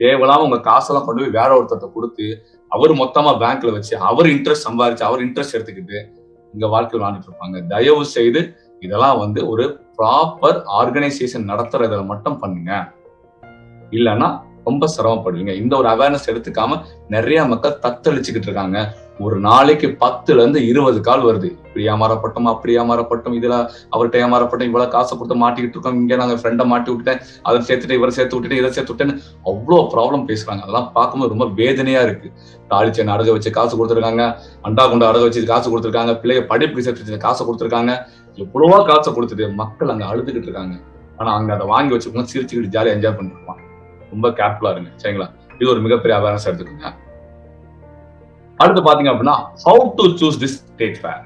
தேவையில்லாம உங்க காசெல்லாம் கொண்டு போய் வேற ஒருத்தர்ட்ட கொடுத்து அவர் மொத்தமா பேங்க்ல வச்சு அவர் இன்ட்ரெஸ்ட் சம்பாதிச்சு அவர் இன்ட்ரெஸ்ட் எடுத்துக்கிட்டு இங்க வாழ்க்கை வாழ்ந்துட்டு இருப்பாங்க. தயவு செய்து இதெல்லாம் வந்து ஒரு ப்ராப்பர் ஆர்கனைசேஷன் நடத்துறதுல மட்டும் பண்ணுங்க. இல்லைன்னா ரொம்ப சிரமப்படுவீங்க. இந்த ஒரு அவேர்னஸ் எடுத்துக்காம நிறைய மக்கள் தத்தளிச்சுக்கிட்டு இருக்காங்க. ஒரு நாளைக்கு 10ல இருந்து 20 கால் வருது. இப்படி ஏமாறப்பட்டோம், அப்படி ஏமாறப்பட்டோம், இதுல அவர்கிட்ட ஏமாறப்பட்டோம், இவ்வளவு காசை கொடுத்து மாட்டிக்கிட்டு இருக்கோம், இங்க நாங்க ஃப்ரெண்டை மாட்டி விட்டுட்டேன், அதை சேர்த்துட்டு இவரை சேர்த்து விட்டுட்டு இதை சேர்த்து விட்டேன்னு அவ்வளவு ப்ராப்ளம் பேசுறாங்க. அதெல்லாம் பார்க்கும்போது ரொம்ப வேதனையா இருக்கு. தாளிச்சேன் அடக வச்சு காசு கொடுத்துருக்காங்க, அண்டா குண்டா அடக வச்சு காசு கொடுத்துருக்காங்க, பிள்ளைய படிப்புக்கு சேர்த்து வச்சு காசு கொடுத்துருக்காங்க, எவ்வளவோ காசை கொடுத்துட்டு மக்கள் அங்க அழுதுகிட்டு இருக்காங்க. ஆனா அங்க அதை வாங்கி வச்சுக்கோங்க, சிரிச்சுக்கிட்டு ஜாலியா என்ஜாய் பண்ணிருப்பான். ரொம்ப கேர்ஃபுல்லா இருங்க, சரிங்களா? இது ஒரு மிகப்பெரிய அவேர்னஸ் எடுத்துக்கோங்க. அடுத்து பாத்தீங்க அப்படின்னா how to choose this trade fair.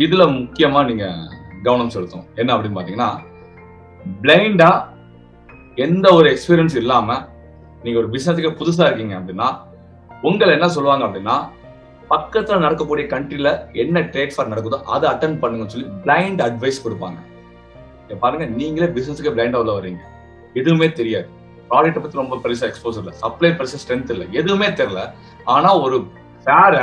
இதுல முக்கியமா நீங்க கவனம் செலுத்தணும். என்ன அப்படின்னு பாத்தீங்கன்னா, பிளைண்டா எந்த ஒரு எக்ஸ்பீரியன்ஸ் இல்லாம நீங்க ஒரு பிசினஸுக்கு புதுசா இருக்கீங்க அப்படின்னா உங்களை என்ன சொல்லுவாங்க அப்படின்னா, பக்கத்துல நடக்கக்கூடிய கண்ட்ரில என்ன ட்ரேட் ஃபேர் நடக்குதோ அதை அட்டென்ட் பண்ணுங்கன்னு சொல்லி பிளைண்ட் அட்வைஸ் கொடுப்பாங்க. பாருங்க, நீங்களே பிசினஸுக்கு பிளைண்டா உள்ள வர்றீங்க, எதுவுமே தெரியாது, ப்ராடக்ட் பத்தி ரொம்ப பெருசா எக்ஸ்போசர் இல்ல, சப்ளை பெருசா ஸ்ட்ரென்த் இல்ல, எதுவுமே தெரியல. ஆனா ஒரு ஃபேர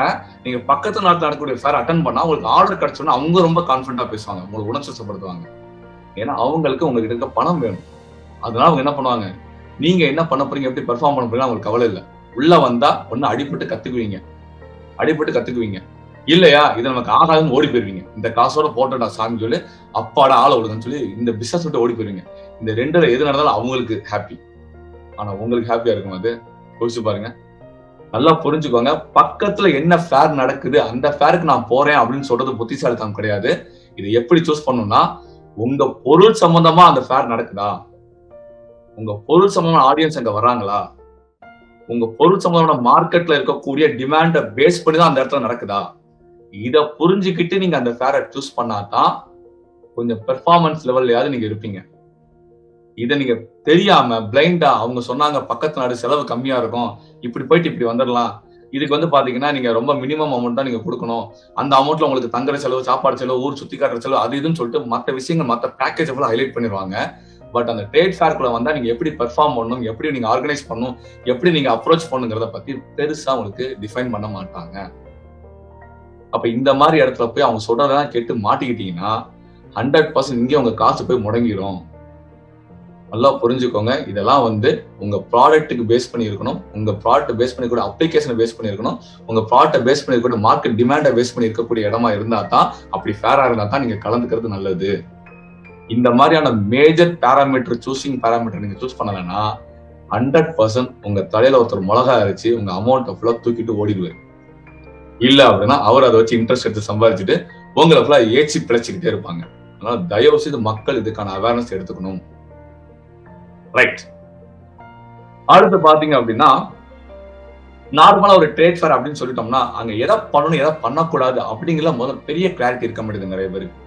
நீங்க பக்கத்து நாட்டுல நடக்கக்கூடிய ஃபேர் அட்டன் பண்ணா உங்களுக்கு ஆர்டர் கிடைச்சோன்னா அவங்க ரொம்ப கான்ஃபிடண்டா பேசுவாங்க, உங்களுக்கு உணர்ச்சிப்படுத்துவாங்க. ஏன்னா அவங்களுக்கு உங்ககிட்ட இருக்க பணம் வேணும். அதனால அவங்க என்ன பண்ணுவாங்க, நீங்க என்ன பண்ண போறீங்க, எப்படி பெர்ஃபார்ம் பண்ண போறீங்க அவங்களுக்கு கவலை இல்லை. உள்ள வந்தா ஒன்னு அடிபட்டு கத்துக்குவீங்க, இல்லையா இது நமக்கு ஆகாதுன்னு ஓடி போயிருவீங்க. இந்த காசோட போட்டோட சாமி சொல்லி அப்பாட ஆள விடுங்கன்னு சொல்லி இந்த பிசினஸ் விட்டு ஓடி போயிருவீங்க. இந்த ரெண்டுல எது நடந்தாலும் அவங்களுக்கு ஹாப்பி, ஆனா உங்களுக்கு ஹாப்பியா இருக்கும். அது யோசிச்சு பாருங்க, நல்லா புரிஞ்சுக்கோங்க. பக்கத்துல என்ன ஃபேர் நடக்குது அந்த ஃபேருக்கு நான் போறேன் அப்படின்னு சொல்றது புத்திசாலித்தனம் கிடையாது. இது எப்படி சூஸ் பண்ணணும்னா, உங்க பொருள் சம்பந்தமா அந்த ஃபேர் நடக்குதா, உங்க பொருள் சம்பந்தமான ஆடியன்ஸ் அங்க வர்றாங்களா, உங்க பொருள் சம்பந்தமான மார்க்கெட்ல இருக்கக்கூடிய டிமாண்ட பேஸ் பண்ணி தான் அந்த இடத்துல நடக்குதா, இத புரிஞ்சுக்கிட்டு நீங்க அந்த ஃபேரை சூஸ் பண்ணாதான் கொஞ்சம் பெர்ஃபார்மன்ஸ் லெவல்லையாவது நீங்க இருப்பீங்க. இதை நீங்க தெரியாம பிளைண்டா அவங்க சொன்னாங்க பக்கத்து நாடு செலவு கம்மியா இருக்கும், இப்படி போயிட்டு இப்படி வந்துடலாம், இதுக்கு வந்து பாத்தீங்கன்னா நீங்க ரொம்ப மினிமம் அமௌண்ட் தான் நீங்க கொடுக்கணும், அந்த அமௌண்ட்ல உங்களுக்கு தங்குற செலவு, சாப்பாடு செலவு, ஊர் சுத்தி காட்டுற செலவு, அது இதுன்னு சொல்லிட்டு மற்ற விஷயங்கள் மற்ற பேக்கேஜ் எவ்வளவு ஹைலைட் பண்ணிடுவாங்க. பட் அந்த ட்ரேட் ஃபேர்க்குள்ள வந்தா நீங்க எப்படி பெர்ஃபார்ம் பண்ணணும், எப்படி நீங்க ஆர்கனைஸ் பண்ணணும், எப்படி நீங்க அப்ரோச் பண்ணுங்கிறத பத்தி பெருசா உங்களுக்கு டிஃபைன் பண்ண மாட்டாங்க. அப்ப இந்த மாதிரி இடத்துல போய் அவங்க சொல்றதெல்லாம் கேட்டு மாட்டிக்கிட்டீங்கன்னா 100% இங்கே உங்க காசு போய் முடங்கிடும். நல்லா புரிஞ்சுக்கோங்க. இதெல்லாம் வந்து உங்க ப்ராடக்ட்டுக்கு பேஸ் பண்ணி இருக்கணும், உங்க ப்ராடக்ட் பேஸ் பண்ணி கூட அப்ளிகேஷனை பேஸ் பண்ணி இருக்கணும், உங்க ப்ராடக்ட் பேஸ் பண்ணி கூட மார்க்கெட் டிமாண்டை பேஸ் பண்ணி இருக்கக்கூடிய இடமா இருந்தா தான், அப்படி ஃபேரா இருந்தா தான் நீங்க கலந்துக்கிறது நல்லது. இந்த மாதிரியான மேஜர் பேராமீட்டர் சூசிங் பேராமீட்டர் நீங்க சூஸ் பண்ணலன்னா 100% உங்க தலையில ஒருத்தர் மிளகா அரைச்சு உங்க அமௌண்ட் ஃபுல்லா தூக்கிட்டு ஓடிடுவாரு. இல்ல அப்படின்னா அவர் அதை வச்சு இன்ட்ரெஸ்ட் எடுத்து சம்பாதிச்சுட்டு உங்களை ஃபுல்லா ஏச்சி பிழைச்சிக்கிட்டே இருப்பாங்க. அதனால தயவு செய்து மக்கள் இதுக்கான அவேர்னஸ் எடுத்துக்கணும். ரைட். அடுத்து பாத்தீங்க அப்படின்னா, நார்மலா ஒரு ட்ரேட் ஃபேர் அப்படின்னு சொல்லிட்டோம்னா அங்க எதை பண்ணணும் எதை பண்ணக்கூடாது அப்படிங்கிற முதல்ல பெரிய கிளாரிட்டி இருக்க மாட்டேங்குது நிறைய பேருக்கு.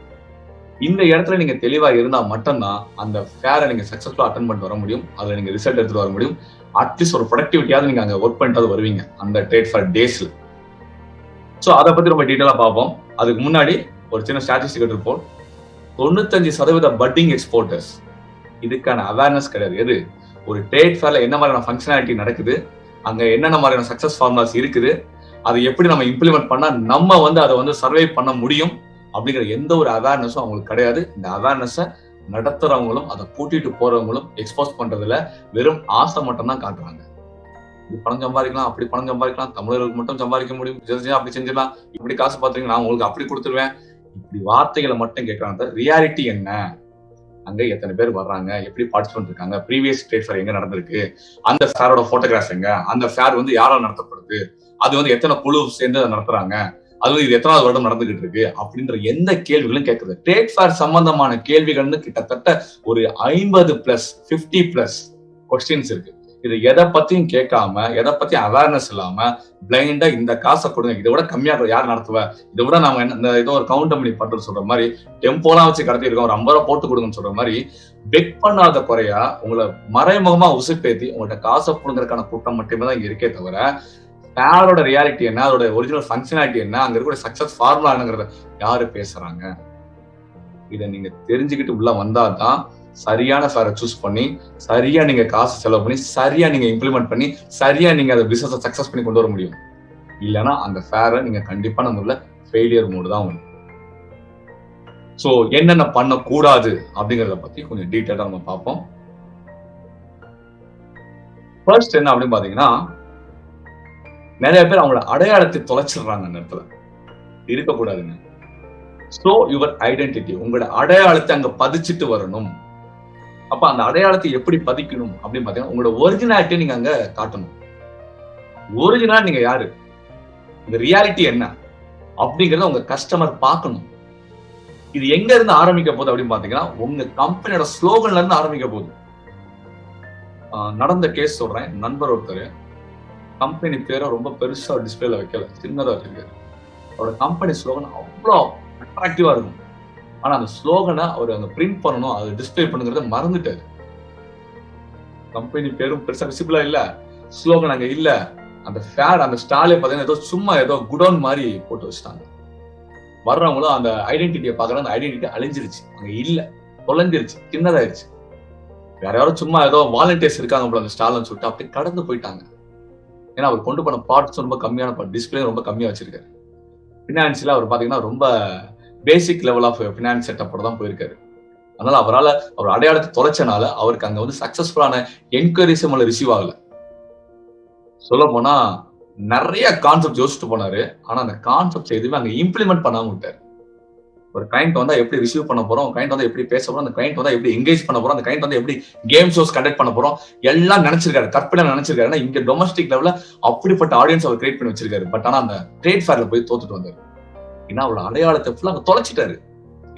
இந்த இடத்துல நீங்க தெளிவா இருந்தா மட்டும்தான் அந்த ஃபேரை நீங்க சக்சஸ்ஃபுல்லா அட்டன் பண்ணிட்டு வர முடியும், அதுல நீங்க ரிசல்ட் எடுத்துட்டு வர முடியும். அட்லீஸ்ட் ஒரு ப்ரொடக்டிவிட்டியாவது நீங்க அங்க ஒர்க் பண்ணிட்டு வருவீங்க அந்த ட்ரேட் ஃபேர் டேஸ்ல. சோ அதை பத்தி ரொம்ப டீட்டெயிலா பார்ப்போம். அதுக்கு முன்னாடி ஒரு சின்ன ஸ்டாட்டிஸ்டிக் ரிப்போர்ட். 95% பட்டிங் எக்ஸ்போர்ட்டர்ஸ் இதுக்கான அவேர்னஸ் கிடையாது. எது ஒரு ட்ரேட் ஃபேர்ல என்ன மாதிரியான ஃபங்க்ஷனாலிட்டி நடக்குது, அங்க என்னென்ன மாதிரியான சக்சஸ் ஃபார்முலாஸ் இருக்குது, அதை எப்படி நம்ம இம்ப்ளிமெண்ட் பண்ணா நம்ம வந்து அதை வந்து சர்வை பண்ண முடியும் அப்படிங்கிற எந்த ஒரு அவேர்னஸும் அவங்களுக்கு கிடையாது. இந்த அவேர்னஸை நடத்துறவங்களும் அதை கூட்டிட்டு போறவங்களும் எக்ஸ்போஸ் பண்றதுல வெறும் ஆசை மட்டும் தான் காட்டுறாங்க. இப்படி பணம் சம்பாதிக்கலாம், அப்படி பணம் சம்பாதிக்கலாம், தமிழர்களுக்கு மட்டும் சம்பாதிக்க முடியும், அப்படி செஞ்சிடலாம், இப்படி காசு பாத்தீங்க நான் உங்களுக்கு அப்படி கொடுத்துருவேன், இப்படி வார்த்தைகளை மட்டும் கேட்கறாங்க. ரியாலிட்டி என்ன, அங்க எத்தனை பேர் வர்றாங்க, எப்படி பார்ட்டிசிபென்ட் இருக்காங்க, ப்ரீவியஸ் ட்ரேட் ஃபேர் எங்க நடந்திருக்கு, அந்த ஃபேரோட போட்டோகிராஃப் எங்க, அந்த ஃபேர் வந்து யாரால நடத்தப்படுது, அது வந்து எத்தனை குழு சேர்ந்து அதை நடத்துறாங்க, அதுவும் இது எத்தனாவது வருடம் நடந்துகிட்டு இருக்கு அப்படின்ற எந்த கேள்விகளும் கேட்கறது. ட்ரேட் ஃபேர் சம்பந்தமான கேள்விகள்னு கிட்டத்தட்ட ஒரு 50+50+ கொஸ்டின்ஸ் இருக்கு. இது எதை பத்தியும் கேட்காம, எதை பத்தியும் அவேர்னஸ் இல்லாம பிளைண்டா இந்த காசை கொடுங்க, இதை விட கம்மியா யார் நடத்துவ, இதை விட நாம இந்த ஏதோ ஒரு கவுண்ட் பண்ணி பண்றது சொல்ற மாதிரி டெம்போலாம் வச்சு கடத்தி இருக்கோம், ஒரு 50 ரூபா போட்டு கொடுங்கன்னு சொல்ற மாதிரி பெக் பண்ணாத குறையா உங்களை மறைமுகமா உசுப்பேத்தி உங்கள்ட்ட காசை புடுங்கிறதுக்கான கூட்டம் மட்டுமே தான் இங்க இருக்கே தவிர, ஃபேரோட ரியாலிட்டி என்ன, அதோட ஒரிஜினல் ஃபங்க்ஷனாலிட்டி என்ன, அங்க இருக்கிற சக்சஸ் ஃபார்முலா என்னங்கிறத யாரு பேசுறாங்க? இதை நீங்க தெரிஞ்சுக்கிட்டு உள்ள வந்தாதான் சரியான ஃபேரை சூஸ் பண்ணி, சரியா நீங்க காசு செலவு பண்ணி, சரியா நீங்க இம்ப்ளிமெண்ட் பண்ணி, சரியா நீங்க அதை பிசினஸ் சக்சஸ் பண்ணி கொண்டு வர முடியும். இல்லைன்னா அந்த ஃபேரை நீங்க கண்டிப்பா நம்மள ஃபெயிலியர் மோடு தான் வரும். சோ என்னென்ன பண்ணக்கூடாது அப்படிங்கறத பத்தி கொஞ்சம் டீட்டெயிலா நம்ம பார்ப்போம். ஃபர்ஸ்ட் என்ன அப்படின்னு பாத்தீங்கன்னா, நிறைய பேர் அவங்களோட அடையாளத்தை தொலைச்சிடுறாங்க. அந்த இடத்துல இருக்கக்கூடாதுங்க. ஷோ யுவர் ஐடென்டிட்டி, உங்களோட அடையாளத்தை அங்க பதிச்சுட்டு வரணும். அப்ப அந்த அடையாளத்தை எப்படி பதிக்கணும் அப்படின்னு பாத்தீங்கன்னா, உங்களோட ஒரிஜினாலிட்டி நீங்க அங்க காட்டணும். ஒரிஜினல் நீங்க யாரு, இந்த ரியாலிட்டி என்ன அப்படிங்கறத உங்க கஸ்டமர் பார்க்கணும். இது எங்க இருந்து ஆரம்பிக்க போகுது அப்படின்னு பாத்தீங்கன்னா, உங்க கம்பெனியோட ஸ்லோகன்ல இருந்து ஆரம்பிக்க போகுது. நடந்த கேஸ் சொல்றேன். நண்பர் ஒருத்தர் கம்பெனி பேரை ரொம்ப பெருசா டிஸ்பிளேல வைக்கல, சின்னதா வச்சிருக்காரு. அவரோட கம்பெனி ஸ்லோகன் அவ்வளோ அட்ராக்டிவா இருக்கும். ஆனா அந்த ஸ்லோகனை அவர் அங்க பிரிண்ட் பண்ணணும், அதை டிஸ்பிளே பண்ணுங்கிறத மறந்துட்டாரு. கம்பெனி பேரும் பெருசா விசிபிளா இல்ல, ஸ்லோகன் அங்க இல்ல. அந்த ஃபேர் அந்த ஸ்டாலே பாத்தீங்கன்னா ஏதோ சும்மா ஏதோ குடோன் மாதிரி போட்டு வச்சுட்டாங்க. வர்றவங்களும் அந்த ஐடென்டிட்டியை பாக்குறாங்க, அந்த ஐடென்டிட்டி அழிஞ்சிருச்சு, அங்க இல்ல, தொலைஞ்சிருச்சு, சின்னதாயிருச்சு. வேற யாரும் சும்மா ஏதோ வாலண்டியர்ஸ் இருக்காங்க போல அந்த ஸ்டால்னு சொல்லிட்டு அப்படி கடந்து போயிட்டாங்க. ஏன்னா அவர் கொண்டு போன பார்ட்ஸ் ரொம்ப கம்மியான பார்ட், டிஸ்பிளே ரொம்ப கம்மியா வச்சிருக்காரு. பினான்சியலா அவர் பாத்தீங்கன்னா ரொம்ப பேசிக் லெவல் ஆஃப் பினான்ஸ் செட்டப்போட தான் போயிருக்காரு. அதனால அவரால் அவர் அடையாளத்தை தொலைச்சனால அவருக்கு அங்க வந்து சக்சஸ்ஃபுல்லான என்கொயரிஸும் ரிசீவ் ஆகல. சொல்ல போனா நிறைய கான்செப்ட் யோசிச்சுட்டு போனாரு. ஆனா அந்த கான்செப்ட் எதுவுமே அங்க இம்ப்ளிமெண்ட் பண்ணாம விட்டாரு. ஒரு கிளைண்ட் வந்தா எப்படி ரிசீவ் பண்ண போறோம், கிளைண்ட் வந்து எப்படி பேச போறோம், அந்த கிளைண்ட் வந்து எப்படி எங்கேஜ் பண்ண போறோம், அந்த கிளைண்ட் வந்து எப்படி கேம் ஷோஸ் கண்டக்ட் பண்ண போறோம், எல்லாம் நினைச்சிருக்காரு, கற்பனை நினைச்சிருக்காரு. ஏன்னா இங்க டொமஸ்டிக் லெவல்ல அப்படிப்பட்ட ஆடியன்ஸ் அவர் கிரியேட் பண்ணி வச்சிருக்காரு. பட் ஆனா அந்த ட்ரேட் ஃபேர்ல போய் தோத்துட்டு வந்தாரு. ஏன்னா அவரோட அடையாளத்தை ஃபுல்லா அங்க தொலைச்சிட்டாரு,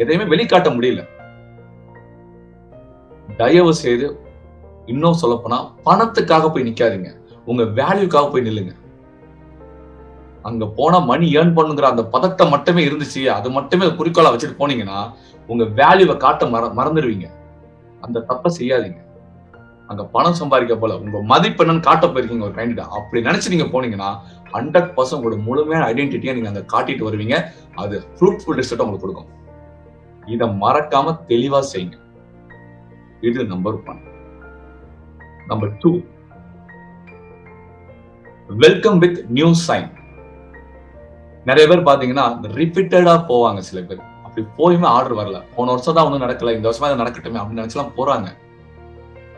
எதையுமே வெளிக்காட்ட முடியல. தயவு செய்து இன்னும் சொல்ல போனா பணத்துக்காக போய் நிக்காதீங்க, உங்க வேல்யூக்காக போய் நில்லுங்க. அங்க போனா மணி ஏர்ன் பண்ணுங்கிற அந்த பதட்டம் மட்டுமே இருந்துச்சு, அது மட்டுமே குறிக்கோளா வச்சுட்டு போனீங்கன்னா உங்க வேல்யூவை காட்ட மறந்துடுவீங்க. அந்த தப்பை செய்யாதீங்க. அங்க பணம் சம்பாதிக்க போல உங்க மதிப்பு என்னன்னு காட்ட போயிருக்கீங்க ஒரு கிளைண்ட். அப்படி நினைச்சு நீங்க போனீங்கன்னா 100% உங்களோட முழுமையான ஐடென்டிட்டியை நீங்க அங்க காட்டிட்டு வருவீங்க. அது ஃப்ரூட்ஃபுல் ரிசல்ட் உங்களுக்கு கொடுக்கும். இதை மறக்காம தெளிவா செய்யுங்க. இது number 1. Number 2, welcome with new sign. நிறைய பேர் பாத்தீங்கன்னா ரிப்பீட்டடா போவாங்க. சில பேர் அப்படி போயுமே ஆர்டர் வரல, போன வருஷம் தான் ஒன்றும் நடக்கல, இந்த வருஷமா இதை நடக்கட்டுமே அப்படின்னு நினைச்சலாம் போறாங்க.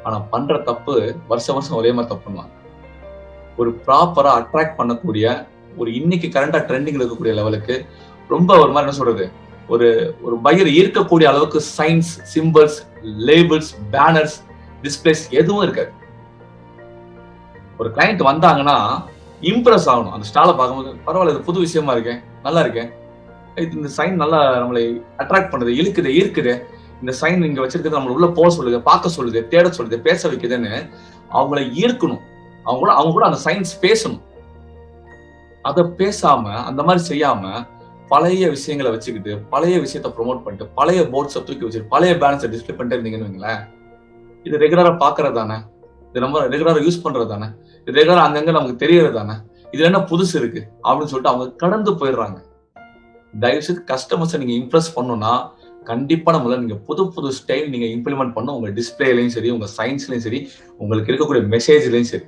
ஆனா பண்ற தப்பு வருஷம் வருஷம் ஒரே மாதிரி தப்பு பண்ணுவாங்க. ஒரு ப்ராப்பரா அட்ராக்ட் பண்ணக்கூடிய ஒரு இன்னைக்கு கரண்டா ட்ரெண்டிங்ல இருக்கக்கூடிய லெவலுக்கு ரொம்ப ஒரு மாதிரி என்ன சொல்றது, ஒரு ஒரு பையர் ஈர்க்கக்கூடிய அளவுக்கு science, symbols, labels, banners, displays எதுவும் இருக்காது. ஒரு கிளைண்ட் வந்தாங்கன்னா இம்ப்ரெஸ் ஆகணும். அந்த ஸ்டாலை பார்க்கும்போது பரவாயில்ல, இது புது விஷயமா இருக்கேன், நல்லா இருக்கேன், இந்த சைன் நல்லா நம்மளை அட்ராக்ட் பண்ணுது, இழுக்குது, ஈர்க்குது, இந்த சைன் இங்க வச்சிருக்கிறது நம்மள உள்ள போக சொல்லுது, பார்க்க சொல்லுது, தேட சொல்லுது, பேச வைக்குதுன்னு அவங்கள ஈர்க்கணும். அவங்க கூட அந்த சயின்ஸ் பேசணும். அதை பேசாம அந்த மாதிரி செய்யாம பழைய விஷயங்களை வச்சுக்கிட்டு பழைய விஷயத்தை ப்ரொமோட் பண்ணிட்டு பழைய போர்ட்ஸை தூக்கி வச்சுட்டு பழைய பேலன்ஸை டிஸ்பிளே பண்ணிட்டு இருந்தீங்கன்னு வைங்களேன், இது ரெகுலரா பாக்குறது தானே, இது நம்ம ரெகுலரா யூஸ் பண்றது தானே, இது ரெகுலரா அங்கங்க நமக்கு தெரியறது தானே, இதுல என்ன புதுசு இருக்கு அப்படின்னு சொல்லிட்டு அவங்க கடந்து போயிடுறாங்க. தயவுசெய்து கஸ்டமர்ஸை நீங்க இம்ப்ரெஸ் பண்ணணும்னா கண்டிப்பா நம்மள நீங்க புது புது ஸ்டைல் நீங்க இம்ப்ளிமெண்ட் பண்ணும். உங்க டிஸ்பிளேலையும் சரி, உங்க சயின்ஸ்லயும் சரி, உங்களுக்கு இருக்கக்கூடிய மெசேஜ்லயும் சரி.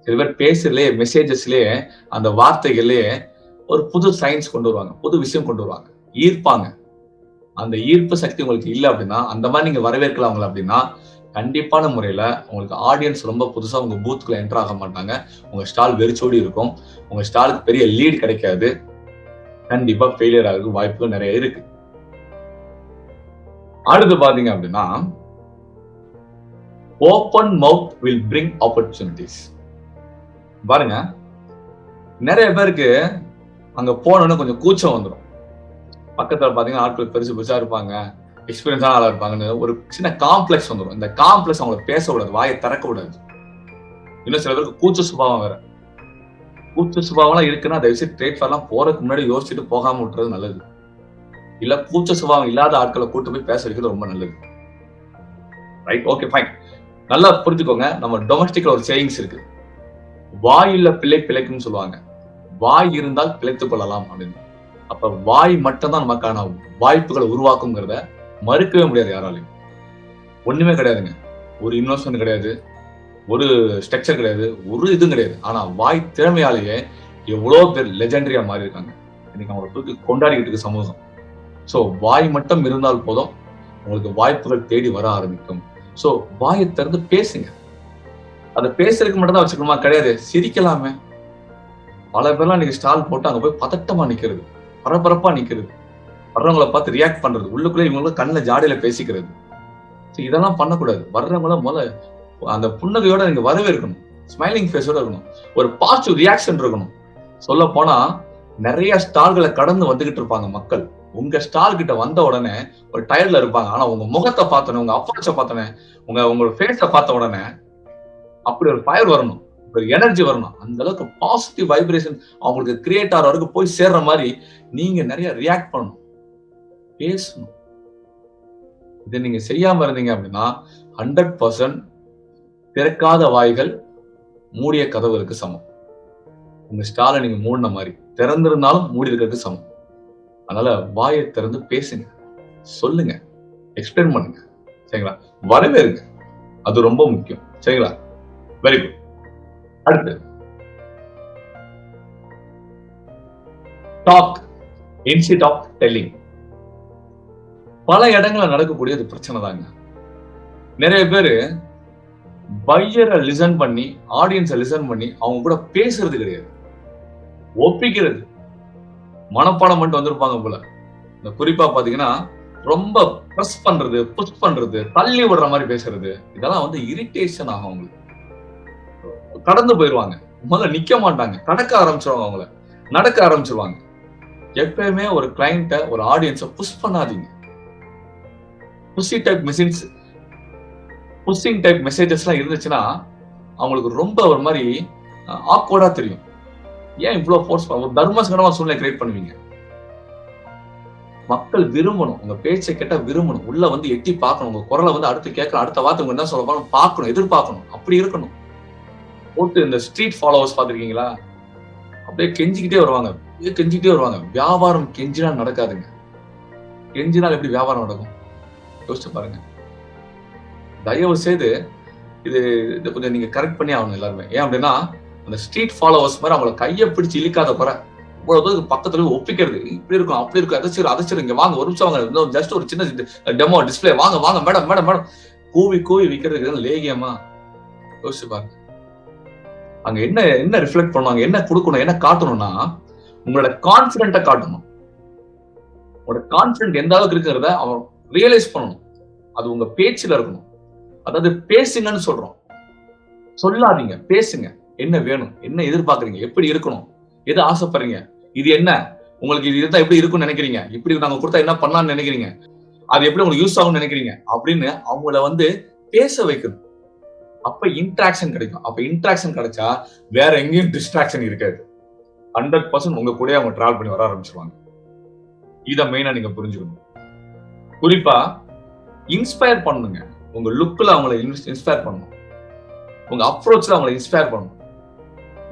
சில பேர் பேசுறதுலயே மெசேஜஸ்லயே அந்த வார்த்தைகள்லயே ஒரு புது சயின்ஸ் கொண்டு வருவாங்க, புது விஷயம் கொண்டு வருவாங்க, ஈர்ப்பாங்க. அந்த ஈர்ப்பு சக்தி உங்களுக்கு இல்லை அப்படின்னா, அந்த மாதிரி நீங்க வரவேற்கலாம் அவங்களை அப்படின்னா, கண்டிப்பான முறையில உங்களுக்கு ஆடியன்ஸ் ரொம்ப புதுசா உங்க பூத்துக்குள்ள என்டர் ஆக மாட்டாங்க. உங்க ஸ்டால் வெறிச்சோடி இருக்கும். உங்க ஸ்டாலுக்கு பெரிய லீட் கிடைக்காது. கண்டிப்பா ஃபெயிலியர் ஆகிறதுக்கு வாய்ப்புகள் நிறைய இருக்கு. அடுத்து பாத்தீங்க அப்படின்னா, open mouth will bring opportunities. பாருங்க, நிறைய பேருக்கு அங்க போனோன்னு கொஞ்சம் கூச்சம் வந்துடும். பக்கத்துல பாத்தீங்கன்னா ஆட்கள் பெருசா இருப்பாங்க, எக்ஸ்பீரியன்ஸான ஆளா இருப்பாங்கன்னு ஒரு சின்ன காம்ப்ளெக்ஸ் வந்துடும். இந்த காம்ப்ளெக்ஸ் அவங்களை பேச விடாது, வாயை திறக்க விடாது. இன்னும் சில பேருக்கு கூச்ச சுபாவம் வேற. கூச்ச சுபாவம் இருக்குன்னா தயவுசெய்து ட்ரேட் ஃபேர்லாம் போறதுக்கு முன்னாடி யோசிச்சுட்டு போகாம விட்டுறது நல்லது. இல்ல கூச்ச சுபாவம் இல்லாத ஆட்களை கூட்டு போய் பேச வைக்கிறது ரொம்ப நல்லது. Right, okay, fine. நல்லா புரிஞ்சுக்கோங்க, நம்ம டொமஸ்டிக்ல ஒரு சேயிங்ஸ் இருக்கு. வாயுள்ள பிள்ளை பிழைக்கும்னு சொல்லுவாங்க. வாய் இருந்தால் பிழைத்துக் கொள்ளலாம் அப்படின்னு. அப்ப வாய் மட்டும் தான் நமக்கான வாய்ப்புகளை உருவாக்குங்கிறத மறுக்கவே முடியாது யாராலையும். ஒண்ணுமே கிடையாதுங்க. ஒரு இன்வெஸ்ட்மெண்ட் கிடையாது, ஒரு ஸ்ட்ரக்சர் கிடையாது, ஒரு இதுவும் கிடையாது. ஆனா வாய் திறமையாலேயே எவ்வளவு பேர் லெஜெண்டரியா மாறி இருக்காங்க. இன்னைக்கு அவங்களை தூக்கி கொண்டாடிக்கிட்டு இருக்கு சமூகம். சோ வாய் மட்டும் இருந்தால் போதும், உங்களுக்கு வாய்ப்புகள் தேடி வர ஆரம்பிக்கும். சோ வாயை திறந்து பேசுங்க. அதை பேசுறதுக்கு மட்டும் தான் வச்சுக்கணுமா? கிடையாது, சிரிக்கலாமே. பல பேர்லாம் நீங்க ஸ்டால் போட்டு அங்க போய் பதட்டமா நிக்கிறது, பரபரப்பா நிக்கிறது, வர்றவங்களை பார்த்து ரியாக்ட் பண்றது, உள்ளுக்குள்ளே இவங்களுக்கு கண்ணுல ஜாடியில பேசிக்கிறது. இதெல்லாம் பண்ணக்கூடாது. வர்றவங்கள முதல்ல அந்த புன்னகையோட நீங்க வரவேற்கணும், ஸ்மைலிங் ஃபேஸோட இருக்கணும், ஒரு பாசிட்டிவ் ரியாக்ஷன் இருக்கணும். சொல்ல போனா நிறைய ஸ்டால்களை கடந்து வந்துகிட்டு இருப்பாங்க மக்கள். உங்க ஸ்டால் கிட்ட வந்த உடனே ஒரு டயர்ல இருப்பாங்க. ஆனா உங்க முகத்தை பார்த்தோன்னே, உங்க அப்ரோச்ச பார்த்தோன்னே, உங்களோட ஃபேஸ பார்த்த உடனே அப்படி ஒரு ஃபயர் வரணும், ஒரு எனர்ஜி வரணும். அந்த அளவுக்கு பாசிட்டிவ் வைப்ரேஷன் அவங்களுக்கு கிரியேட் ஆகிற வரைக்கும் போய் சேர்ற மாதிரி நீங்க நிறைய ரியாக்ட் பண்ணணும், பேசணும். இதை நீங்க செய்யாம இருந்தீங்க அப்படின்னா 100% திறக்காத வாய்கள் மூடிய கதவுகளுக்கு சமம். உங்க ஸ்டாலை நீங்க மூடின மாதிரி, திறந்திருந்தாலும் மூடி இருக்கிறதுக்கு சமம். அதனால வாயை திறந்து பேசுங்க, சொல்லுங்க, எக்ஸ்பிளைன் பண்ணுங்க. சரிங்களா? வரவேற்க, அது ரொம்ப முக்கியம். சரிங்களா? Very good. அடுத்து டாக் இன்ஸ்டெட் ஆஃப் டெல்லிங். பல இடங்கள்ல நடக்கக்கூடியது பிரச்சனை தாங்க. நிறைய பேரு பையரை லிசன் பண்ணி, ஆடியன்ஸை லிசன் பண்ணி அவங்க கூட பேசுறது கிடையாது, ஒப்பிக்கிறது, மனப்பாடம் மட்டும் வந்திருப்பாங்க போல. இந்த குறிப்பா பாத்தீங்கன்னா ரொம்ப பிரஸ் பண்றது, புஷ் பண்றது, தள்ளி விடுற மாதிரி பேசுறது, இதெல்லாம் வந்து இரிட்டேஷன் ஆகும் அவங்களுக்கு. கடந்து போயிருவாங்க, முதல்ல நிக்க மாட்டாங்க, கடக்க ஆரம்பிச்சிருவாங்க, அவங்கள நடக்க ஆரம்பிச்சிருவாங்க. எப்பயுமே ஒரு கிளைண்ட, ஒரு ஆடியன்ஸை புஷ் பண்ணாதீங்க. புஷிங் டைப் மெசேஜஸ்லாம் இருந்துச்சுன்னா அவங்களுக்கு ரொம்ப ஒரு மாதிரி ஆக்வர்டா தெரியும். ஏன் இவ்வளவு ஃபோர்ஸ் ஒரு தர்மசங்கடமா சூழ்நிலை கிரியேட் பண்ணுவீங்க? மக்கள் விரும்பணும், உங்க பேச்சை கேட்டா விரும்பணும், உள்ள வந்து எட்டி பார்க்கணும், உங்க குரலை வந்து அடுத்து கேட்கணும், அடுத்த வார்த்தை உங்க என்ன சொல்ல போறோம் பார்க்கணும், எதிர்பார்க்கணும். அப்படி இருக்கணும். போட்டு இந்த ஸ்ட்ரீட் ஃபாலோவர்ஸ் பாத்திருக்கீங்களா? அப்படியே கெஞ்சிக்கிட்டே வருவாங்க, கெஞ்சிக்கிட்டே வருவாங்க. வியாபாரம் கெஞ்சினா நடக்காதுங்க. கெஞ்சினால் எப்படி வியாபாரம் நடக்கும்? யோசிச்சு பாருங்க. தயவு செய்து இது கொஞ்சம் நீங்க கரெக்ட் பண்ணி ஆகணும் எல்லாருமே. ஏன் அப்படின்னா அந்த ஸ்ட்ரீட் ஃபாலோவர்ஸ் மாதிரி அவங்களை கையை பிடிச்சு இழுக்காத குறை, இவ்வளவு பக்கத்துல ஒப்பிக்கிறது, இப்படி இருக்கும் அப்படி இருக்கும், அதைச்சிரும் இங்க வாங்க, ஒரு நிமிஷம் வாங்க, ஜஸ்ட் ஒரு சின்ன டெமோ டிஸ்பிளே, வாங்க வாங்க மேடம் மேடம் மேடம், கூவி விற்கிறதுக்கு லேகியமா? யோசிச்சு பாருங்க. அங்க என்ன ரிஃப்ளெக்ட் பண்ணுவாங்க, என்ன கொடுக்கணும், என்ன காட்டணும்னா உங்களோட கான்பிடென்ட்டை காட்டணும். உங்களோட கான்பிடென்ட் எந்த அளவுக்கு இருக்கிறத அவன் ரியலைஸ் பண்ணணும். அது உங்க பேச்சுல இருக்கணும். அதாவது பேசுங்கன்னு சொல்றோம், சொல்லாதீங்க, பேசுங்க. என்ன வேணும், என்ன எதிர்பார்க்கறீங்க, எப்படி இருக்கணும், எது ஆசைப்படுறீங்க, இது என்ன உங்களுக்கு, இது இருந்தா எப்படி இருக்கும்னு நினைக்கிறீங்க, இப்படி நாங்க கொடுத்தா என்ன பண்ணலாம்னு நினைக்கிறீங்க, அது எப்படி உங்களுக்கு யூஸ் ஆகும்னு நினைக்கிறீங்க அப்படின்னு அவங்கள வந்து பேச வைக்கணும். அப்ப இன்ட்ராக்ஷன் கிடைக்கும். அப்ப இன்ட்ராக்ஷன் கிடைச்சா வேற எங்கேயும் டிஸ்ட்ராக்ஷன் இருக்காது. 100% உங்க கூட அவங்க டிராவல் பண்ணி வர ஆரம்பிச்சிருவாங்க. இதை மெயினா நீங்க புரிஞ்சுக்கணும். குறிப்பா இன்ஸ்பயர் பண்ணுங்க. உங்க லுக்ல அவங்களை இன்ஸ்பயர் பண்ணணும், உங்க அப்ரோச்ல அவங்களை இன்ஸ்பயர் பண்ணணும்,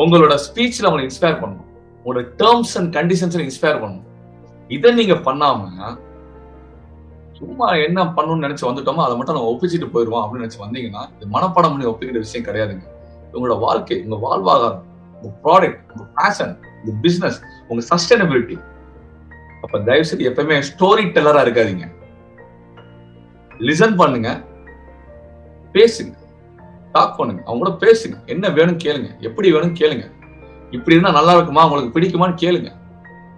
உங்களோட ஸ்பீச்ல அவங்களை இன்ஸ்பயர் பண்ணணும், உங்களோட டேர்ம்ஸ் அண்ட் கண்டிஷன்ஸ்ல இன்ஸ்பயர் பண்ணணும். இதை நீங்க பண்ணாம சும்மா என்ன பண்ணணும்னு நினைச்சு வந்துட்டோமோ அதை மட்டும் நம்ம ஒப்பிச்சுட்டு போயிடுவோம் அப்படின்னு நினைச்சு வந்தீங்கன்னா இது மனப்பாடம் பண்ணி ஒப்பிக்கிற விஷயம் கிடையாதுங்க. உங்களோட வாழ்க்கை, உங்க வாழ்வாதாரம், உங்க ப்ராடக்ட், உங்க பேஷன், உங்க பிசினஸ், உங்க சஸ்டைனபிலிட்டி. அப்ப தயவு செய்து எப்பவுமே ஸ்டோரி டெல்லரா இருக்காதீங்க. லிசன் பண்ணுங்க, பேசுங்க, டாக் பண்ணுங்க, அவங்க கூட பேசுங்க. என்ன வேணும் கேளுங்க, எப்படி வேணும் கேளுங்க, இப்படி இருந்தா நல்லா இருக்குமா, உங்களுக்கு பிடிக்குமான்னு கேளுங்க,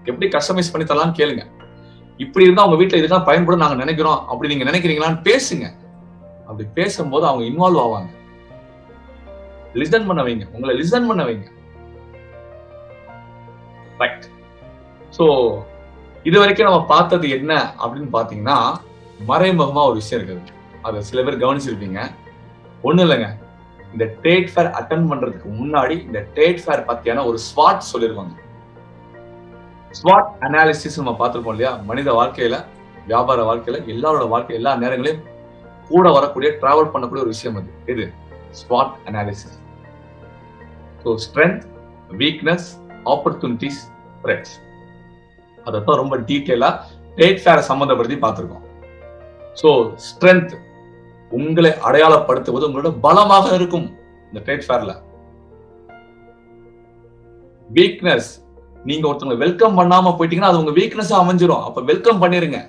எப்படி கஸ்டமைஸ் பண்ணி தரலாம்னு கேளுங்க, இப்படி இருந்தா உங்க வீட்டுல இதுதான் பயன்படும் நாங்க நினைக்கிறோம், அப்படி நீங்க நினைக்கிறீங்களான்னு பேசுங்க. அப்படி பேசும்போது அவங்க இன்வால்வ் ஆவாங்க. லிசன் பண்ண வைங்க, உங்களை லிசன் பண்ண வைங்க. ரைட். சோ இது வரைக்கும் நம்ம பார்த்தது என்ன அப்படின்னு பாத்தீங்கன்னா, மறைமுகமா ஒரு விஷயம் இருக்குது. அதை சில பேர் கவனிச்சிருப்பீங்க. ஒண்ணு இல்லைங்க, இந்த ட்ரேட் ஃபேர் அட்டெண்ட் பண்றதுக்கு முன்னாடி இந்த ட்ரேட் ஃபேர் பத்தியான ஒரு ஸ்வாட் சொல்லிருவாங்க. ஸ்வாட் அனாலிசிஸ் நம்ம பார்த்திருப்போம் இல்லையா? மனித வாழ்க்கையில, வியாபார வாழ்க்கையில, எல்லாரோட வாழ்க்கை எல்லா நேரங்களையும் கூட வரக்கூடிய டிராவல் பண்ணக்கூடிய ஒரு விஷயம் அது. இது ஸ்வாட் analysis. So strength, weakness, opportunities, threats. அதைத்தான் ரொம்ப டீட்டெயிலா ட்ரேட் ஃபேர் சம்பந்தப்படுத்தி பார்த்திருக்கோம். ஸோ ஸ்ட்ரென்த் உங்களை அடையாளப்படுத்துவது உங்களோட பலமாக இருக்கும் இந்த ட்ரேட் ஃபேர்ல. வீக்னஸ், நீங்க ஒருத்தவங்க வெல்கம் பண்ணாம போயிட்டீங்கன்னா அது உங்க வீக்னஸ் அமைஞ்சிரும். அப்ப வெல்கம் பண்ணிருங்க.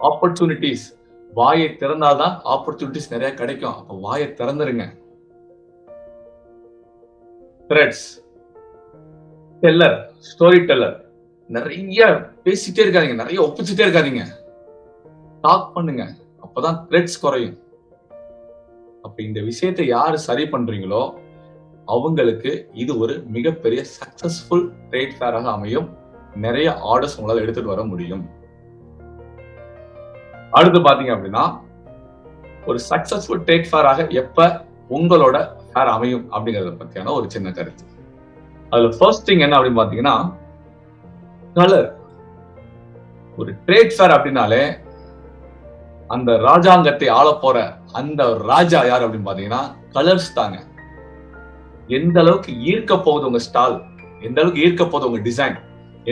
ஆப்பர்ச்சுனிட்டிஸ், வாயை திறந்தாதான் ஆப்பர்ச்சுனிட்டிஸ் நிறைய கிடைக்கும். அப்ப வாயை திறந்துருங்க. த்ரெட்ஸ், டெல்லர், ஸ்டோரி டெல்லர், நிறைய பேசிட்டே இருக்காதீங்க, நிறைய ஒப்பிச்சுட்டே இருக்காதீங்க. டாக் பண்ணுங்க, அப்பதான் த்ரெட்ஸ் குறையும். அப்ப இந்த விஷயத்தை யாரு சரி பண்றீங்களோ அவங்களுக்கு இது ஒரு மிகப்பெரிய சக்சஸ்ஃபுல் ட்ரேட் ஃபேராக அமையும். நிறைய ஆர்டர்ஸ் உங்களால எடுத்துட்டு வர முடியும். அடுத்து பாத்தீங்க அப்படின்னா, ஒரு சக்சஸ்ஃபுல் ட்ரேட் ஃபேராக எப்ப உங்களோட ஃபேர் அமையும் அப்படிங்கறத பத்தியான ஒரு சின்ன கருத்து. அதுல ஃபர்ஸ்ட் திங் என்ன அப்படின்னு பாத்தீங்கன்னா, கலர். ஒரு ட்ரேட் ஃபேர் அப்படின்னாலே அந்த ராஜாங்கத்தை ஆள போற அந்த ராஜா யார் அப்படின்னு பாத்தீங்கன்னா கலர்ஸ் தாங்க. எந்த அளவுக்கு ஈர்க்க போகுது உங்க ஸ்டால், எந்த அளவுக்கு ஈர்க்க போகுது உங்க டிசைன்,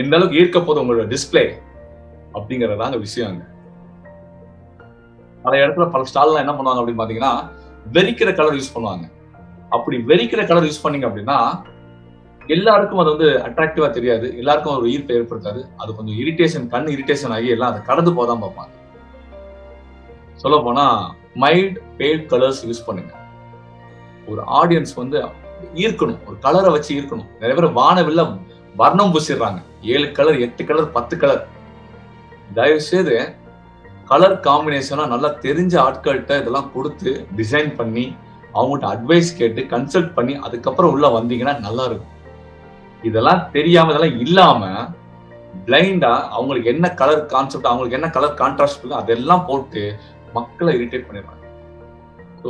எந்த அளவுக்கு ஈர்க்க போகுது உங்களோட டிஸ்பிளே அப்படிங்கறதாங்க விஷயம். பல இடத்துல பல ஸ்டால்லாம் என்ன பண்ணுவாங்க அப்படின்னு பாத்தீங்கன்னா வெறிக்கிற கலர் யூஸ் பண்ணுவாங்க. அப்படி வெறிக்கிற கலர் யூஸ் பண்ணீங்க அப்படின்னா எல்லாருக்கும் அது வந்து அட்ராக்டிவா தெரியாது, எல்லாருக்கும் ஒரு ஈர்ப்பை ஏற்படுத்தாது. அது கொஞ்சம் இரிட்டேஷன், கண் இரிட்டேஷன் ஆகி எல்லாம் அதை கடந்து போதான் பார்ப்பாங்க. சொல்ல போனா மைல்ட் பேல் கலர்ஸ் யூஸ் பண்ணுங்க. ஒரு ஆடியன்ஸ் வந்து ஈர்க்கணும், ஒரு கலரை வச்சு ஈர்க்கணும். நிறைய பேர் வானவில்ல வர்ணம் பூசிடுறாங்க, 7 கலர் 8 கலர் 10 கலர். தயவு செய்து கலர் காம்பினேஷனா நல்லா தெரிஞ்ச ஆட்கள்கிட்ட இதெல்லாம் கொடுத்து டிசைன் பண்ணி அவங்ககிட்ட அட்வைஸ் கேட்டு கன்சல்ட் பண்ணி அதுக்கப்புறம் உள்ள வந்தீங்கன்னா நல்லா இருக்கும். இதெல்லாம் தெரியாம இதெல்லாம் இல்லாம பிளைண்டா அவங்களுக்கு என்ன கலர் கான்செப்ட், அவங்களுக்கு என்ன கலர் கான்ட்ராஸ்ட் இருக்கோ அதெல்லாம் போட்டு மக்களை இரிட்டேட் பண்ணிடுறாங்க. ஸோ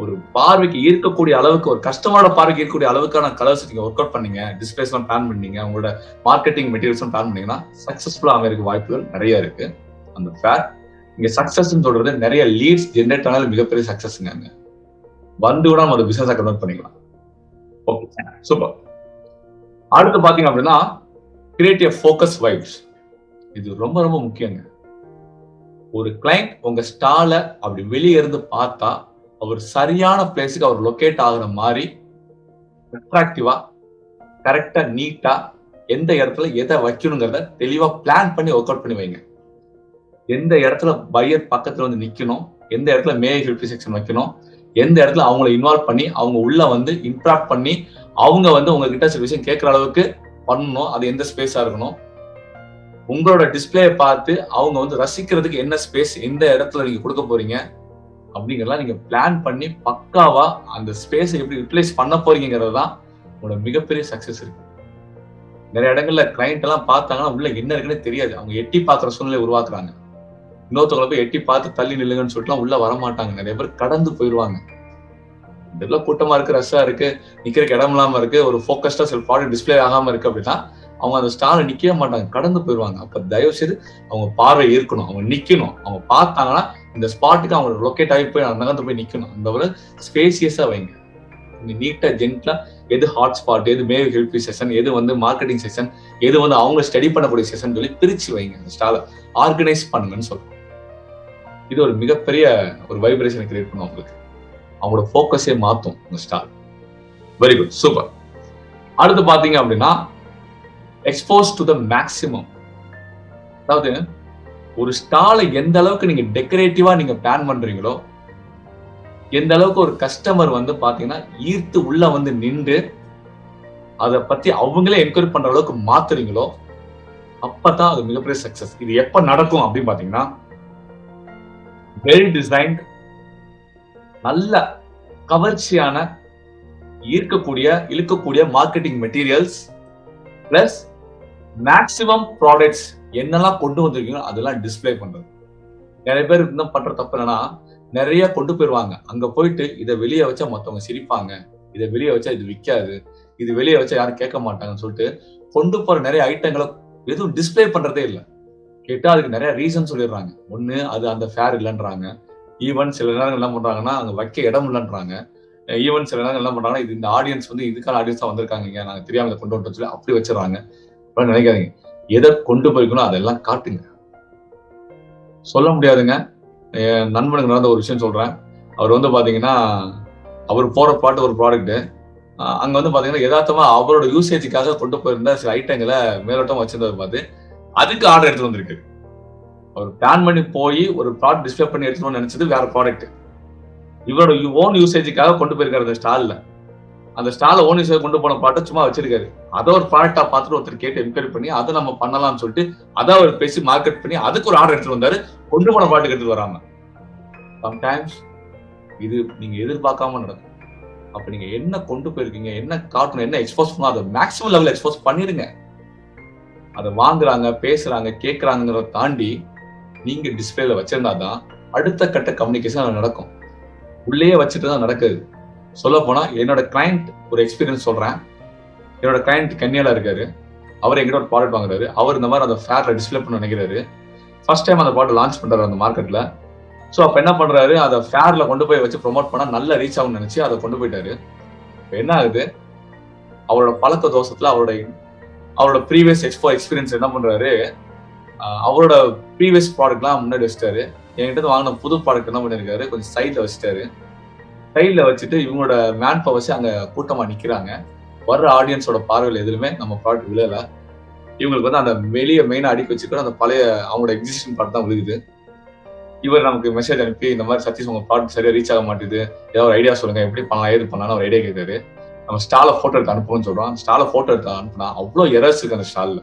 ஒரு பார்வைக்கு ஈர்க்கக்கூடிய அளவுக்கு, ஒரு கஸ்டமரோட பார்வைக்கு ஈர்க்கக்கூடிய அளவுக்கான கலர்ஸ் நீங்க ஒர்க் அவுட் பண்ணீங்க, டிஸ்பிளேஸ் எல்லாம் பிளான் பண்ணீங்க, உங்களோட மார்க்கெட்டிங் மெட்டீரியல்ஸ் பிளான் பண்ணீங்கன்னா சக்சஸ்ஃபுல்லா அமையறதுக்கு வாய்ப்புகள் நிறைய இருக்கு. அந்த ஃபேர் இங்க சக்சஸ் சொல்றது நிறைய லீட்ஸ் ஜெனரேட் ஆனாலும் மிகப்பெரிய சக்சஸ்ங்க. வந்து கூட நம்ம ஒரு பிசினஸா கன்வெர்ட் பண்ணிக்கலாம். Okay, super. அடுத்து பாத்தீங்க அப்படின்னா கிரியேட் எ ஃபோக்கஸ் வைப்ஸ். இது ரொம்ப ரொம்ப முக்கியங்க. ஒரு கிளைண்ட் உங்க ஸ்டால அப்படி வெளியே இருந்து பார்த்தா அவர் சரியான பிளேஸுக்கு அவர் லொகேட் ஆகுற மாதிரி அட்ராக்டிவா, கரெக்டா, நீட்டா எந்த இடத்துல எதை வைக்கணுங்கிறத தெளிவா பிளான் பண்ணி ஒர்க் அவுட் பண்ணி வைங்க. எந்த இடத்துல பையர் பக்கத்துல வந்து நிக்கணும், எந்த இடத்துல ஹெல்ப் செக்ஷன் வைக்கணும், எந்த இடத்துல அவங்களை இன்வால்வ் பண்ணி அவங்க உள்ள வந்து இன்ட்ராக்ட் பண்ணி அவங்க வந்து உங்ககிட்ட சில விஷயம் கேட்கிற அளவுக்கு பண்ணணும். அது எந்த ஸ்பேஸா இருக்கணும், உங்களோட டிஸ்பிளே பார்த்து அவங்க வந்து ரசிக்கிறதுக்கு என்ன ஸ்பேஸ், எந்த இடத்துல நீங்க கொடுக்க போறீங்க அப்படிங்கறதெல்லாம் நீங்க பிளான் பண்ணி பக்காவா அந்த ஸ்பேஸை எப்படி யூட்டிலைஸ் பண்ண போறீங்கிறது தான் உங்களோட மிகப்பெரிய சக்சஸ் இருக்கு. நிறைய இடங்கள்ல கிளைண்ட் எல்லாம் பார்த்தாங்கன்னா உள்ள என்ன இருக்குன்னு தெரியாது, அவங்க எட்டி பாக்குற சூழ்நிலை உருவாக்குறாங்க. இன்னொருத்தவங்களை போய் எட்டி பார்த்து தள்ளி நில்லுங்கன்னு சொல்லிட்டு உள்ள வரமாட்டாங்க. நிறைய பேர் கடந்து போயிடுவாங்க. இதெல்லாம் கூட்டமா இருக்கு, ரஷ்ஷா இருக்கு, நிக்கிறதுக்கு இடம் இல்லாம இருக்கு, ஒரு ஃபோக்கஸ்டா சில ப்ராடக்ட் டிஸ்பிளே ஆகாம இருக்கு அப்படின்னா அவங்க அந்த ஸ்டால நிக்கவே மாட்டாங்க, கடந்து போயிடுவாங்க. அப்ப தயவு செய்து அவங்க பார்வை இருக்கணும், அவங்க நிக்கணும். அவங்க பார்த்தாங்கன்னா இந்த ஸ்பாட்டுக்கு அவங்க லொக்கேட் ஆகி போய் நகர்ந்து போய் நிக்கணும். அந்த ஒரு ஸ்பேசியஸா வைங்க. நீட்டா ஜென்ட்லா எது ஹாட் ஸ்பாட், எது ஹெல்ப் செஷன், எது வந்து மார்க்கெட்டிங் செஷன், எது வந்து அவங்க ஸ்டடி பண்ணக்கூடிய செஷன் சொல்லி பிரிச்சு வைங்க. அந்த ஸ்டால ஆர்கனைஸ் பண்ணுங்கன்னு சொல்றோம். இது ஒரு மிகப்பெரிய ஒரு வைப்ரேஷன் கிரியேட் பண்ணும் உங்களுக்கு. அவங்களோட ஃபோக்கஸே மாத்தும் இந்த ஸ்டால். Very good, super. அடுத்து பாத்தீங்க அப்படின்னா எக்ஸ்போஸ் டு த மேக்ஸிமம். அதாவது ஒரு ஸ்டாலை எந்த அளவுக்கு நீங்க டெக்கரேட்டிவா நீங்க பிளான் பண்றீங்களோ, எந்த அளவுக்கு ஒரு கஸ்டமர் வந்து பாத்தீங்கன்னா ஈர்த்து உள்ள வந்து நின்று அதை பத்தி அவங்களே என்கொயரி பண்ற அளவுக்கு மாத்துறீங்களோ அப்பதான் அது மிகப்பெரிய சக்சஸ். இது எப்ப நடக்கும் அப்படின்னு பாத்தீங்கன்னா வெல் டிசைன்ட், நல்ல கவர்ச்சியான, ஈர்க்கக்கூடிய இழுக்கக்கூடிய marketing materials, plus maximum products என்னெல்லாம் கொண்டு வந்திருக்கீங்களோ அதெல்லாம் டிஸ்பிளே பண்றது. நிறைய பேர் இன்னும் பண்ற தப்பு என்னன்னா, நிறைய கொண்டு போயிருவாங்க. அங்க போயிட்டு இதை வெளியே வச்சா மத்தவங்க சிரிப்பாங்க, இதை வெளியே வச்சா இது விற்காது, இது வெளியே வச்சா யாரும் கேட்க மாட்டாங்கன்னு சொல்லிட்டு கொண்டு போற நிறைய ஐட்டங்களை எதுவும் டிஸ்பிளே பண்றதே இல்லை. கேட்டா அதுக்கு நிறைய ரீசன் சொல்லிடுறாங்க. ஒண்ணு, அது அந்த ஃபேர் இல்லைன்றாங்க. ஈவன் சில நேரங்கள் என்ன பண்றாங்கன்னா, அங்க வைக்க இடம் இல்லைன்றாங்க. ஈவன் சில நேரங்கள் என்ன பண்றாங்கன்னா, இது இந்த ஆடியன்ஸ் வந்து இதுக்கான ஆடியன்ஸ் தான் வந்திருக்காங்க, நாங்க தெரியாம கொண்டு வந்துட்டோம் சொல்லி அப்படி வச்சிடறாங்க. நினைக்காதீங்க, எதை கொண்டு போய்க்கணும் அதெல்லாம் காட்டுங்க. சொல்ல முடியாதுங்க. என் நண்பனுக்கு நடந்த ஒரு விஷயம் சொல்றேன். அவர் வந்து பாத்தீங்கன்னா, அவர் போற பாட்டு ஒரு ப்ராடக்ட், அங்க வந்து பாத்தீங்கன்னா யதார்த்தமா அவரோட யூசேஜுக்காக கொண்டு போயிருந்த சில ஐட்டங்களை மேலோட்டம் வச்சிருந்ததை பார்த்து அதுக்கு ஆர்டர் எடுத்து வந்திருக்கு. அவர் பிளான் பண்ணி போய் ஒரு ப்ராடக்ட் டிஸ்பிளே பண்ணி எடுத்துன்னு நினைச்சது வேற ப்ராடக்ட். இவரோட ஓன் யூசேஜுக்காக கொண்டு போயிருக்காரு அந்த ஸ்டால்ல. அந்த ஸ்டால ஓன் யூசேஜ் கொண்டு போன ப்ராடக்ட் சும்மா வச்சிருக்காரு. அதை ஒரு ப்ராடக்டா பார்த்துட்டு ஒருத்தர் கேட்டு என்கொயரி பண்ணி அதை நம்ம பண்ணலாம்னு சொல்லிட்டு அதை அவர் பேசி மார்க்கெட் பண்ணி அதுக்கு ஒரு ஆர்டர் எடுத்துட்டு வந்தாரு, கொண்டு போன ப்ராடக்ட் எடுத்துட்டு வராம. சம்டைம்ஸ் இது நீங்க எதிர்பார்க்காம நடக்கும். அப்ப நீங்க என்ன கொண்டு போயிருக்கீங்க, என்ன காட்டணும், என்ன எக்ஸ்போஸ் பண்ணணும், அதை மேக்ஸிமம் லெவல் எக்ஸ்போஸ் பண்ணிருங்க. அதை வாங்குறாங்க, பேசுறாங்க, கேட்கறாங்கிறத தாண்டி நீங்க டிஸ்பிளேல வச்சிருந்தாதான் அடுத்த கட்ட கம்யூனிகேஷன் நடக்கும். உள்ளே வச்சுட்டு தான் நடக்குது. சொல்ல போனா என்னோட கிளைண்ட் ஒரு எக்ஸ்பீரியன்ஸ் சொல்றேன். என்னோட கிளைண்ட் கன்னியால இருக்காரு. அவர் எங்கிட்ட ஒரு ப்ராடக்ட் வாங்குறாரு. அவர் இந்த மாதிரி அந்த ஃபேர்ல டிஸ்பிளே பண்ண நினைக்கிறாரு. ஃபர்ஸ்ட் டைம் அந்த ப்ராடக்ட் லான்ச் பண்றாரு அந்த மார்க்கெட்ல. ஸோ அப்ப என்ன பண்றாரு, அதை ஃபேர்ல கொண்டு போய் வச்சு ப்ரொமோட் பண்ணா நல்ல ரீச் ஆகும்னு நினைச்சு அதை கொண்டு போயிட்டாரு. என்ன ஆகுது, அவரோட பழக்க தோஷத்துல அவரோட ப்ரீவியஸ் எக்ஸ்பீரியன்ஸ் என்ன பண்றாரு, அவரோட ப்ரீவியஸ் ப்ராடக்ட்லாம் முன்னாடி வச்சுட்டாரு. என்கிட்ட வாங்கின புது ப்ராடக்ட் என்ன பண்ணிருக்காரு, கொஞ்சம் சைட்ல வச்சுட்டாரு. சைட்ல வச்சுட்டு இவங்களோட மேன் பவர்ஸ் அங்க கூட்டமா நிக்கிறாங்க. வர்ற ஆடியன்ஸோட பார்வையில் எதுவுமே நம்ம ப்ராடக்ட் விழல. இவங்களுக்கு வந்து அந்த வெளியே மெயினா அடிக்க வச்சுக்கிற அந்த பழைய அவங்களோட எக்ஸிஸ்டிங் ப்ராடக்ட் தான் விழுகுது. இவர் நமக்கு மெசேஜ் அனுப்பி இந்த மாதிரி சதீஷ் உங்க ப்ராடக்ட் சரியா ரீச் ஆக மாட்டேது, ஏதாவது ஒரு ஐடியா சொல்லுங்க, எப்படி பண்ணலாம், ஏது பண்ணலாம் ஒரு ஐடியா கேட்காரு. நம்ம ஸ்டால போட்டோ எடுத்து அனுப்புவோம்னு சொல்றோம். ஸ்டால போட்டோ எடுத்து அனுப்புனா அவ்வளவு எரர்ஸ் இருக்கு அந்த ஸ்டால்ல.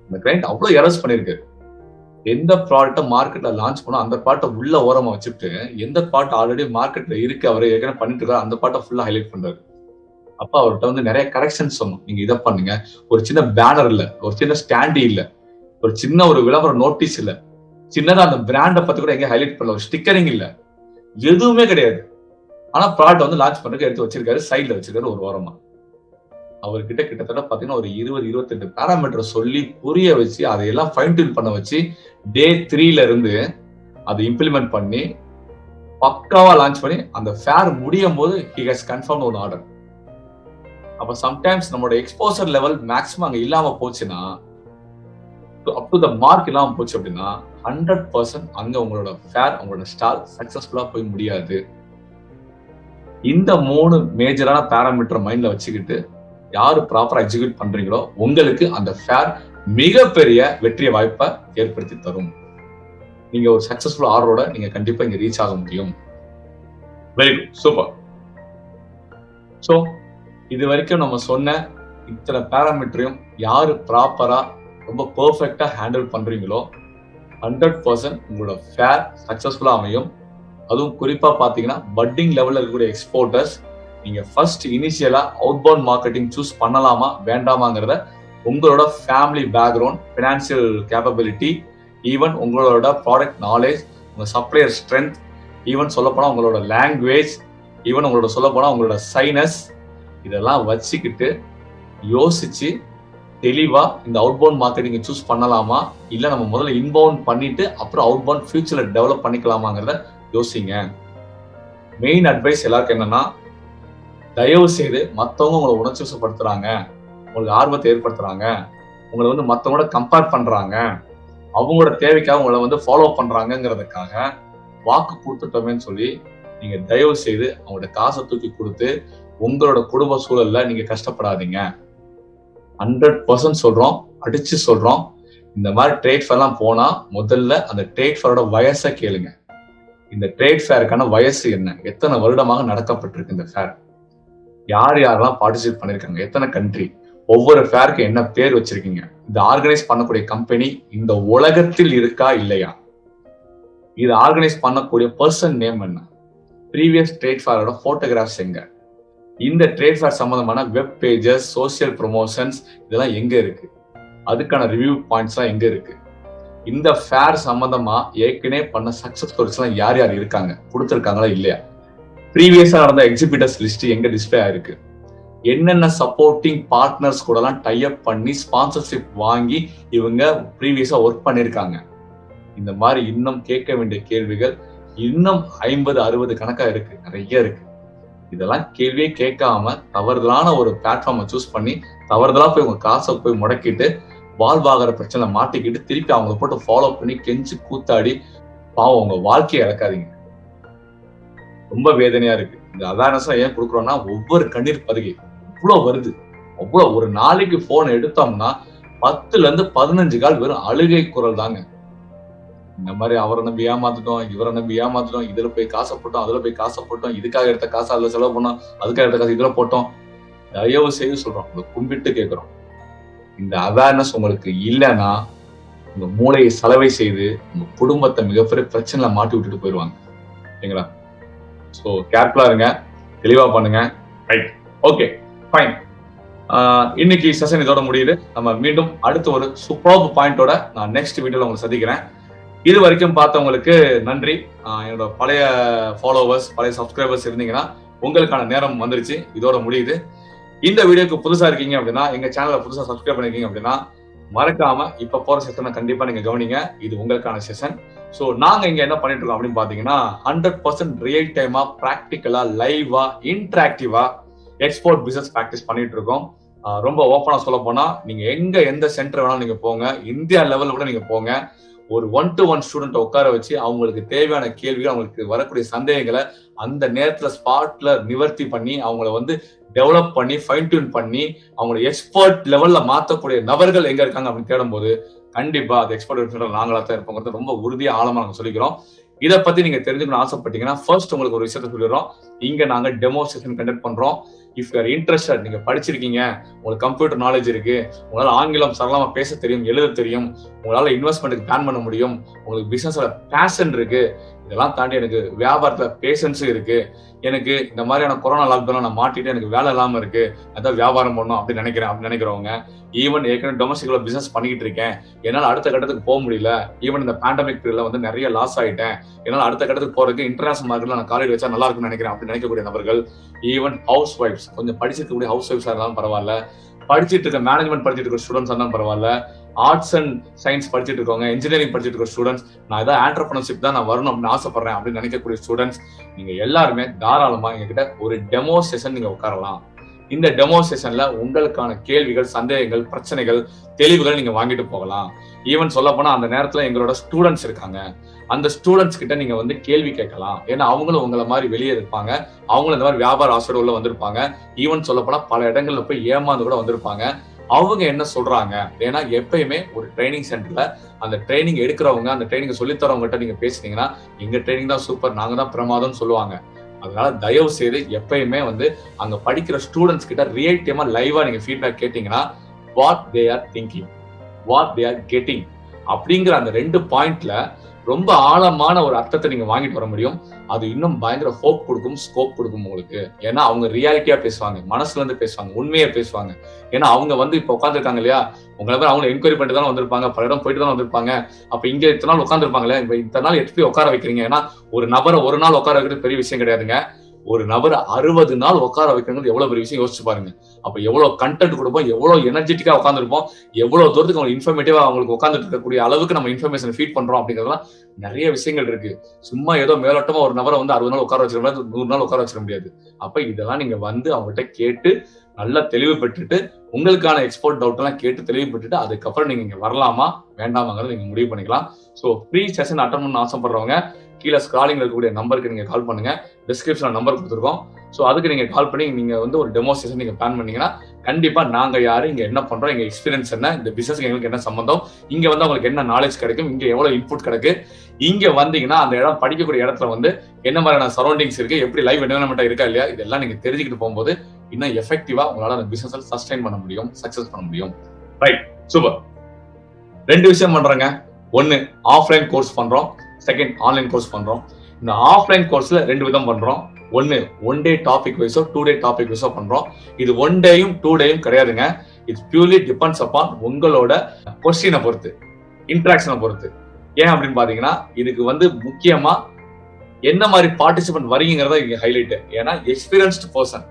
அந்த கிளைண்ட் அவ்வளவு எரர்ஸ் பண்ணிருக்கு. எந்த ப்ராடக்ட்டை மார்க்கெட்ல லான்ச் பண்ணோம் அந்த ப்ராடக்ட்டை உள்ள ஓரமா வச்சுட்டு எந்த ப்ராடக்ட் ஆல்ரெடி மார்க்கெட்ல இருக்கு அவர் ஏற்கனவே பண்ணிட்டு இருக்காரு அந்த ப்ராடக்ட்டை ஃபுல்லா ஹைலைட் பண்றாரு. அப்ப அவர்கிட்ட வந்து நிறைய கரெக்ஷன்ஸ் சொன்னோம். நீங்க இதை பண்ணுங்க, ஒரு சின்ன பேனர் இல்ல, ஒரு சின்ன ஸ்டாண்டி இல்ல, ஒரு சின்ன ஒரு விளம்பர நோட்டீஸ் இல்ல, சின்னதா அந்த பிராண்டை பத்தி கூட எங்க ஹைலைட் பண்ணல, ஒரு ஸ்டிக்கரிங் இல்ல, எதுவுமே கிடையாது. ஆனா ப்ராடக்ட் வந்து லான்ச் பண்றதுக்கு எடுத்து வச்சிருக்காரு, சைட்ல வச்சிருக்காரு ஒரு ஓரமா. அவர்கிட்ட கிட்டத்தட்ட பாத்தீங்கன்னா ஒரு 20-28 பேராமீட்டர் சொல்லி புரிய வச்சு அதையெல்லாம் ஃபைன் டியூன் பண்ண வச்சு டே 3ல இருந்து அதை இம்ப்ளிமெண்ட் பண்ணி பக்காவா லான்ச் பண்ணி அந்த ஃபேர் முடியும் போது ஹி ஹஸ் கன்ஃபார்ம் ஒரு ஆர்டர். அப்ப சம்டைம்ஸ் நம்மளோட எக்ஸ்போசர் லெவல் மேக்ஸிமம் அங்க இல்லாம போச்சுன்னா, அப் டு த மார்க் இல்லாம போச்சு அப்படின்னா 100% அங்க உங்களோட ஃபேர், உங்களோட ஸ்டால் சக்சஸ்ஃபுல்லா போய் முடியாது. இந்த 3 மேஜரான பேராமீட்டர் மைண்ட்ல வச்சுக்கிட்டு யாரு ப்ராப்பரா எக்ஸிக்யூட் பண்றீங்களோ உங்களுக்கு அந்த ஃபேர் மிகப்பெரிய வெற்றிய வாய்ப்பை ஏற்படுத்தி தரும். நீங்க ஒரு சக்சஸ்ஃபுல் ஆர்டரோட நீங்க கண்டிப்பா இங்க ரீச் ஆக முடியும். Very good, super. சோ இது வரைக்கும் நம்ம சொன்ன இத்தனை பேராமீட்டரையும் யாரு ப்ராப்பரா ரொம்ப பெர்ஃபெக்டா ஹேண்டில் பண்றீங்களோ 100% உங்களோட ஃபேர் சக்சஸ்ஃபுல்லா அமையும். அதுவும் குறிப்பா பாத்தீங்கன்னா பட்டிங் லெவல்ல இருக்கக்கூடிய எக்ஸ்போர்ட்டர்ஸ் நீங்க ஃபர்ஸ்ட் இனிஷியலா அவுட்பவுண்ட் மார்க்கெட்டிங் சூஸ் பண்ணலாமா வேண்டாமாங்கிறத உங்களோட family background, financial capability, even உங்களோட ப்ராடக்ட் நாலேஜ், உங்க சப்ளையர் ஸ்ட்ரென்த், ஈவன் சொல்ல போனா உங்களோட லாங்குவேஜ், ஈவன் உங்களோட சொல்ல போனா உங்களோட சைனஸ், இதெல்லாம் வச்சுக்கிட்டு யோசிச்சு தெளிவா இந்த அவுட்பவுண்ட் மார்க்கெட்டிங் சூஸ் பண்ணலாமா இல்ல நம்ம முதல்ல இன்பவுண்ட் பண்ணிட்டு அப்புறம் அவுட்பவுண்ட் ஃபியூச்சர்ல டெவலப் பண்ணிக்கலாமாங்கிறத யோசிங்க. மெயின் அட்வைஸ் எல்லாருக்கும் என்னன்னா, தயவு செய்து மத்தவங்க உங்களை உணர்ச்சிவசப்படுத்துறாங்க, உங்களுக்கு ஆர்வத்தை ஏற்படுத்துறாங்க, உங்களை வந்து மத்தவங்களோட கம்பேர் பண்றாங்க, அவங்களோட தேவைக்காக உங்களை வந்து ஃபாலோ பண்றாங்கிறதுக்காக வாக்கு கொடுத்துட்டோமேன்னு சொல்லி நீங்க தயவு செய்து அவங்களோட காசை தூக்கி கொடுத்து உங்களோட குடும்ப சூழல்ல நீங்க கஷ்டப்படாதீங்க. 100% சொல்றோம், அடிச்சு சொல்றோம். இந்த மாதிரி ட்ரேட் ஃபேர் எல்லாம் போனா முதல்ல அந்த ட்ரேட் ஃபேரோட வயசை கேளுங்க. இந்த ட்ரேட் ஃபேருக்கான வயசு என்ன, எத்தனை வருடமாக நடக்கப்பட்டிருக்கு இந்த ஃபேர், யார் யாரெல்லாம் பார்ட்டிசிபேட் பண்ணிருக்காங்க, எத்தனை கண்ட்ரி, ஒவ்வொரு ஃபேருக்கு என்ன பேர் வச்சிருக்கீங்க, இந்த ஆர்கனைஸ் பண்ணக்கூடிய கம்பெனி இந்த உலகத்தில் இருக்கா இல்லையா, இது ஆர்கனைஸ் பண்ணக்கூடிய பர்சன் நேம் என்ன, ப்ரீவியஸ் ட்ரேட் ஃபேரோட போட்டோகிராஃப்ஸ் எங்க, இந்த ட்ரேட் ஃபேர் சம்பந்தமான வெப் பேஜஸ், சோசியல் ப்ரொமோஷன்ஸ் இதெல்லாம் எங்க இருக்கு? அதுக்கான ரிவ்யூ பாயிண்ட்ஸ்லாம் எங்க இருக்கு? இந்த ஃபேர் சம்பந்தமா ஏற்கனவே பண்ண சக்சஸ் ஸ்டோரிஸ் எல்லாம் யார் யார் இருக்காங்க, கொடுத்திருக்காங்களா இல்லையா? ப்ரீவியஸா நடந்த எக்ஸிபிட்டர்ஸ் லிஸ்ட் எங்க டிஸ்பிளே ஆயிருக்கு? என்னென்ன சப்போர்ட்டிங் பார்ட்னர்ஸ் கூட எல்லாம் டை அப் பண்ணி ஸ்பான்சர்ஷிப் வாங்கி இவங்க ப்ரீவியஸா ஒர்க் பண்ணிருக்காங்க. இந்த மாதிரி இன்னும் கேட்க வேண்டிய கேள்விகள் இன்னும் 50-60 கணக்கா இருக்கு, நிறைய இருக்கு. இதெல்லாம் கேள்வியே கேட்காம தவறுதலான ஒரு பிளாட்ஃபார்மை சூஸ் பண்ணி தவறுதலா போய் உங்க காசை போய் முடக்கிட்டு வாழ்வாகிற பிரச்சனை மாட்டிக்கிட்டு திருப்பி அவங்க போட்டு ஃபாலோ பண்ணி கெஞ்சி கூத்தாடி பாவம் உங்க வாழ்க்கையை இழக்காதீங்க. ரொம்ப வேதனையா இருக்கு. இந்த அவேர்னஸ் ஏன் கொடுக்குறோம்னா ஒவ்வொரு கண்ணீர் பதுகை இவ்வளவு வருது. அவ்வளவு ஒரு நாளைக்கு போன் எடுத்தோம்னா 10-15 கால் வெறும் அழுகை குரல் தாங்க. இந்த மாதிரி அவரை நம்பி ஏமாத்துட்டோம், இவரை நம்பி ஏமாத்துட்டோம், இதுல போய் காசை போட்டோம், அதுல போய் காசை போட்டோம், இதுக்காக எடுத்த காசை அதுல செலவு பண்ணோம், அதுக்காக எடுத்த காசு இதுல போட்டோம். தயவு செய்து சொல்றோம், உங்களை கும்பிட்டு கேட்கிறோம். இந்த அவேர்னஸ் உங்களுக்கு இல்லைன்னா உங்க மூளையை சலவை செய்து உங்க குடும்பத்தை மிகப்பெரிய பிரச்சனைல மாட்டி விட்டுட்டு போயிடுவாங்க. சரிங்களா? ஸோ கேர்ஃபுல்லா இருங்க, தெளிவா பண்ணுங்க. Right, okay, fine. இன்னைக்கு செஷன் இதோட முடியுது. நம்ம மீண்டும் அடுத்த ஒரு சூப்பர் பாயிண்டோட நான் நெக்ஸ்ட் வீடியோல உங்களை சந்திக்கிறேன். இது வரைக்கும் பார்த்தவங்களுக்கு நன்றி. என்னோட பழைய ஃபாலோவர்ஸ், பழைய சப்ஸ்கிரைபர்ஸ் இருந்தீங்கன்னா உங்களுக்கான நேரம் வந்துருச்சு, இதோட முடியுது. இந்த வீடியோக்கு புதுசா இருக்கீங்க அப்படின்னா, எங்க சேனலை புதுசா சப்ஸ்கிரைப் பண்ணிருக்கீங்க அப்படின்னா மறக்காம இப்ப போற செஷனை கண்டிப்பா நீங்க கவனிங்க. இது உங்களுக்கான செஷன். ஸோ நாங்க இங்க என்ன பண்ணிட்டு இருக்கோம் அப்படின்னு பாத்தீங்கன்னா 100% ரியல் டைமா, பிராக்டிக்கலா, லைவா, இன்டராக்டிவா எக்ஸ்போர்ட் பிசினஸ் பிராக்டிஸ் பண்ணிட்டு இருக்கோம். ரொம்ப ஓப்பனா சொல்ல போனா நீங்க எந்த சென்டர் வேணாலும் நீங்க போங்க, இந்தியா லெவல்ல கூட நீங்க போங்க. ஒரு 1-to-1 ஸ்டூடெண்ட் உட்கார வச்சு அவங்களுக்கு தேவையான கேள்விகள், அவங்களுக்கு வரக்கூடிய சந்தேகங்களை அந்த நேரத்துல ஸ்பாட்ல நிவர்த்தி பண்ணி அவங்கள டெவலப் பண்ணி ஃபைன் டியூன் பண்ணி அவங்கள எக்ஸ்பர்ட் லெவல்ல மாத்தக்கூடிய நபர்கள் எங்க இருக்காங்க அப்படின்னு தேடும் போது கண்டிப்பா அது எக்ஸ்பர்ட் நாங்களா தான் இருப்போங்கிறது ரொம்ப உறுதியா ஆழமா நாங்க சொல்லிக்கிறோம். இதை பத்தி நீங்க தெரிஞ்சுக்கணும்னு ஆசைப்பட்டீங்கன்னா ஃபர்ஸ்ட் உங்களுக்கு ஒரு விஷயத்த சொல்லிடுறோம். இங்க நாங்க டெமோ செஷன் கண்டக்ட் பண்றோம். இஃப் யூ ஆர் இன்ட்ரெஸ்டட், நீங்க படிச்சிருக்கீங்க, உங்களுக்கு கம்ப்யூட்டர் நாலேஜ் இருக்கு, உங்களால ஆங்கிலம் சரளமா பேச தெரியும், எழுத தெரியும், உங்களால இன்வெஸ்ட்மெண்ட்டுக்கு பிளான் பண்ண முடியும், உங்களுக்கு பிசினஸ்ல பேஷன் இருக்கு, இதெல்லாம் தாண்டி எனக்கு வியாபாரத்துல பேஷன்ஸும் இருக்கு, எனக்கு இந்த மாதிரியான கொரோனா லாக்டவுன் நான் மாட்டிட்டு எனக்கு வேலை இல்லாம இருக்கு, அதான் வியாபாரம் பண்ணணும் அப்படின்னு நினைக்கிறவங்க, ஈவன் ஏற்கனவே டொமஸ்டிக்ல பிசினஸ் பண்ணிக்கிட்டு இருக்கேன், என்னால் அடுத்த கட்டத்துக்கு போக முடியல, ஈவன் இந்த பேண்டமிக் பீரியட்ல நிறைய லாஸ் ஆயிட்டேன், என்னால் அடுத்த கட்டத்துக்கு போறதுக்கு இன்டர்நேஷனல் மார்க்கெட்ல நான் காலேஜ் வச்சா நல்லா இருக்கும்னு நினைக்கிறேன் அப்படின்னு நினைக்கக்கூடிய நபர்கள், ஈவன் ஹவுஸ் ஒய்ஃப்ஸ், கொஞ்சம் படிச்சிருக்கக்கூடிய ஹவுஸ் ஒய்ஃப்ஸா இருந்தாலும் பரவாயில்ல, படிச்சிட்டு இருக்க மேனேஜ்மெண்ட் படிச்சிட்டு இருக்க ஸ்டூடெண்ட்ஸ் இருந்தாலும் பரவாயில்ல, ஆர்ட்ஸ் அண்ட் சயின்ஸ் படிச்சிட்டு இருக்கவங்க, இன்ஜினியரிங் படிச்சிட்டு இருக்க ஸ்டூடெண்ட்ஸ், நான் ஏதாவது ஆண்டர்பிரினர்ஷிப் தான் நான் வரணும் அப்படின்னு ஆசைப்படுறேன் அப்படின்னு நினைக்கக்கூடிய ஸ்டூடெண்ட்ஸ், நீங்க எல்லாருமே தாராளமா எங்ககிட்ட ஒரு டெமோ செஷன் நீங்க உட்காரலாம். இந்த டெமோ செஷன்ல உங்களுக்கான கேள்விகள், சந்தேகங்கள், பிரச்சனைகள், தெளிவுகள் நீங்க வாங்கிட்டு போகலாம். ஈவன் சொல்ல போனா அந்த நேரத்துல எங்களோட ஸ்டூடெண்ட்ஸ் இருக்காங்க, அந்த ஸ்டூடெண்ட்ஸ் கிட்ட நீங்க கேள்வி கேட்கலாம். ஏன்னா அவங்களும் உங்களை மாதிரி வெளியே இருப்பாங்க, அவங்களும் இந்த மாதிரி வியாபார ஆசையோட உள்ள வந்திருப்பாங்க, ஈவன் சொல்ல போனா பல இடங்கள்ல போய் ஏமாந்து கூட வந்திருப்பாங்க. அவங்க என்ன சொல்றாங்க, ஏன்னா எப்பயுமே ஒரு ட்ரைனிங் சென்டர்ல அந்த ட்ரைனிங் எடுக்கிறவங்க, அந்த ட்ரைனிங் சொல்லித்தரவங்ககிட்ட நீங்க பேசுனீங்கன்னா எங்க ட்ரைனிங் தான் சூப்பர், நாங்க தான் பிரமாதம் சொல்லுவாங்க. அதனால தயவு செய்து எப்பயுமே அங்க படிக்கிற ஸ்டூடெண்ட்ஸ் கிட்ட ரியல் டைமா லைவா நீங்க ஃபீட்பேக் கேட்டீங்கன்னா what they are thinking, what they are getting அப்படிங்கிற அந்த 2 பாயிண்ட்ல ரொம்ப ஆழமான ஒரு அர்த்தத்தை நீங்க வாங்கிட்டு வர முடியும். அது இன்னும் பயங்கர ஹோப் கொடுக்கும், ஸ்கோப் கொடுக்கும் உங்களுக்கு. ஏன்னா அவங்க ரியாலிட்டியா பேசுவாங்க, மனசுல இருந்து பேசுவாங்க, உண்மையா பேசுவாங்க. ஏன்னா அவங்க இப்ப உட்காந்துருக்காங்க இல்லையா, உங்களை பேர் அவங்க என்கொயரி பண்ணிட்டு தான் வந்திருப்பாங்க, பல இடம் போயிட்டு தான் வந்திருப்பாங்க. அப்ப இங்க இத்தனை நாள் உட்காந்துருப்பாங்களே, இப்ப இத்தனை நாள் எப்படி உட்கார வைக்கிறீங்க? ஏன்னா ஒரு நபரை ஒரு நாள் உட்கார வைக்கிறது பெரிய விஷயம் கிடையாதுங்க. ஒரு நபர் 60 நாள் உட்கார வைக்கிறது எவ்வளவு பெரிய விஷயம் யோசிச்சு பாருங்க. அப்ப எவ்வளவு கண்டென்ட் கொடுப்போம், எவ்வளவு எனர்ஜெட்டிக்கா உட்காந்துருப்போம், எவ்வளவு தூரத்துக்கு அவங்க இன்ஃபர்மேட்டிவா அவங்களுக்கு உட்காந்துட்டு இருக்கக்கூடிய அளவுக்கு நம்ம இன்ஃபர்மேஷன் ஃபீட் பண்றோம் அப்படிங்கிறதுலாம் நிறைய விஷயங்கள் இருக்கு. சும்மா ஏதோ மேலோட்டமா ஒரு நபரை 60 நாள் உட்கார வச்சிட முடியாது, 100 நாள் உட்கார வச்சிட முடியாது. அப்ப இதெல்லாம் நீங்க அவங்ககிட்ட கேட்டு நல்லா தெளிவு பெற்றுட்டு உங்களுக்கான எக்ஸ்போர்ட் டவுட் எல்லாம் கேட்டு தெளிவு பெற்றுட்டு அதுக்கப்புறம் நீங்க இங்க வரலாமா வேண்டாமாங்கிறத நீங்க முடிவு பண்ணிக்கலாம். ஸோ ஃப்ரீ செஷன் அட்டன் பண்ண ஆசைப்படுறவங்க கீழே ஸ்க்ராலிங்ல இருக்கக்கூடிய நம்பருக்கு நீங்க கால் பண்ணுங்க, டிஸ்கிரிப்ஷன்ல நம்பர் கொடுத்துருக்கோம். ஸோ அதுக்கு நீங்க கால் பண்ணி நீங்க ஒரு டெமோ செஷன் நீங்க பிளான் பண்ணீங்கன்னா கண்டிப்பா நாங்க யாரு, இங்க என்ன பண்றோம், எங்க எக்ஸ்பீரியன்ஸ் என்ன, இந்த பிசினஸ்க்கு எங்களுக்கு என்ன சம்பந்தம், இங்க உங்களுக்கு என்ன நாலேஜ் கிடைக்கும், இங்க எவ்வளவு இன்புட் கிடைக்கு, இங்க வந்தீங்கன்னா அந்த இடம் படிக்கக்கூடிய இடத்துல என்ன மாதிரியான சரௌண்டிங்ஸ் இருக்கு, எப்படி லைவ் என்வரன்மெண்டா இருக்கா இல்லையா, இதெல்லாம் நீங்க தெரிஞ்சுக்கிட்டு போகும்போது இன்னும் எஃபெக்டிவா உங்களால அந்த பிசினஸ் சஸ்டைன் பண்ண முடியும், சக்சஸ் பண்ண முடியும். Right, super. 2 விஷயம் பண்றேங்க. 1 ஆஃப்லைன் கோர்ஸ் பண்றோம், செகண்ட் ஆன்லைன் கோர்ஸ் பண்றோம். இந்த ஆஃப்லைன் கோர்ஸ்ல 2 விதம் பண்றோம். ஒன் டே டாபிக் வைஸோ 2 டே டாபிக் வைஸோ பண்றோம். இது 1 டேயும் 2 டேயும் கிடையாதுங்க. இட்ஸ் பியூர்லி டிபெண்ட்ஸ் அப்பான் உங்களோட கொஸ்டினை பொறுத்து, இன்ட்ராக்ஷனை பொறுத்து. ஏன் அப்படின்னு பாத்தீங்கன்னா இதுக்கு முக்கியமா என்ன மாதிரி பார்ட்டிசிபென்ட் வரீங்கிறதா இங்க ஹைலைட். ஏன்னா எக்ஸ்பீரியன்ஸ்டு பர்சன்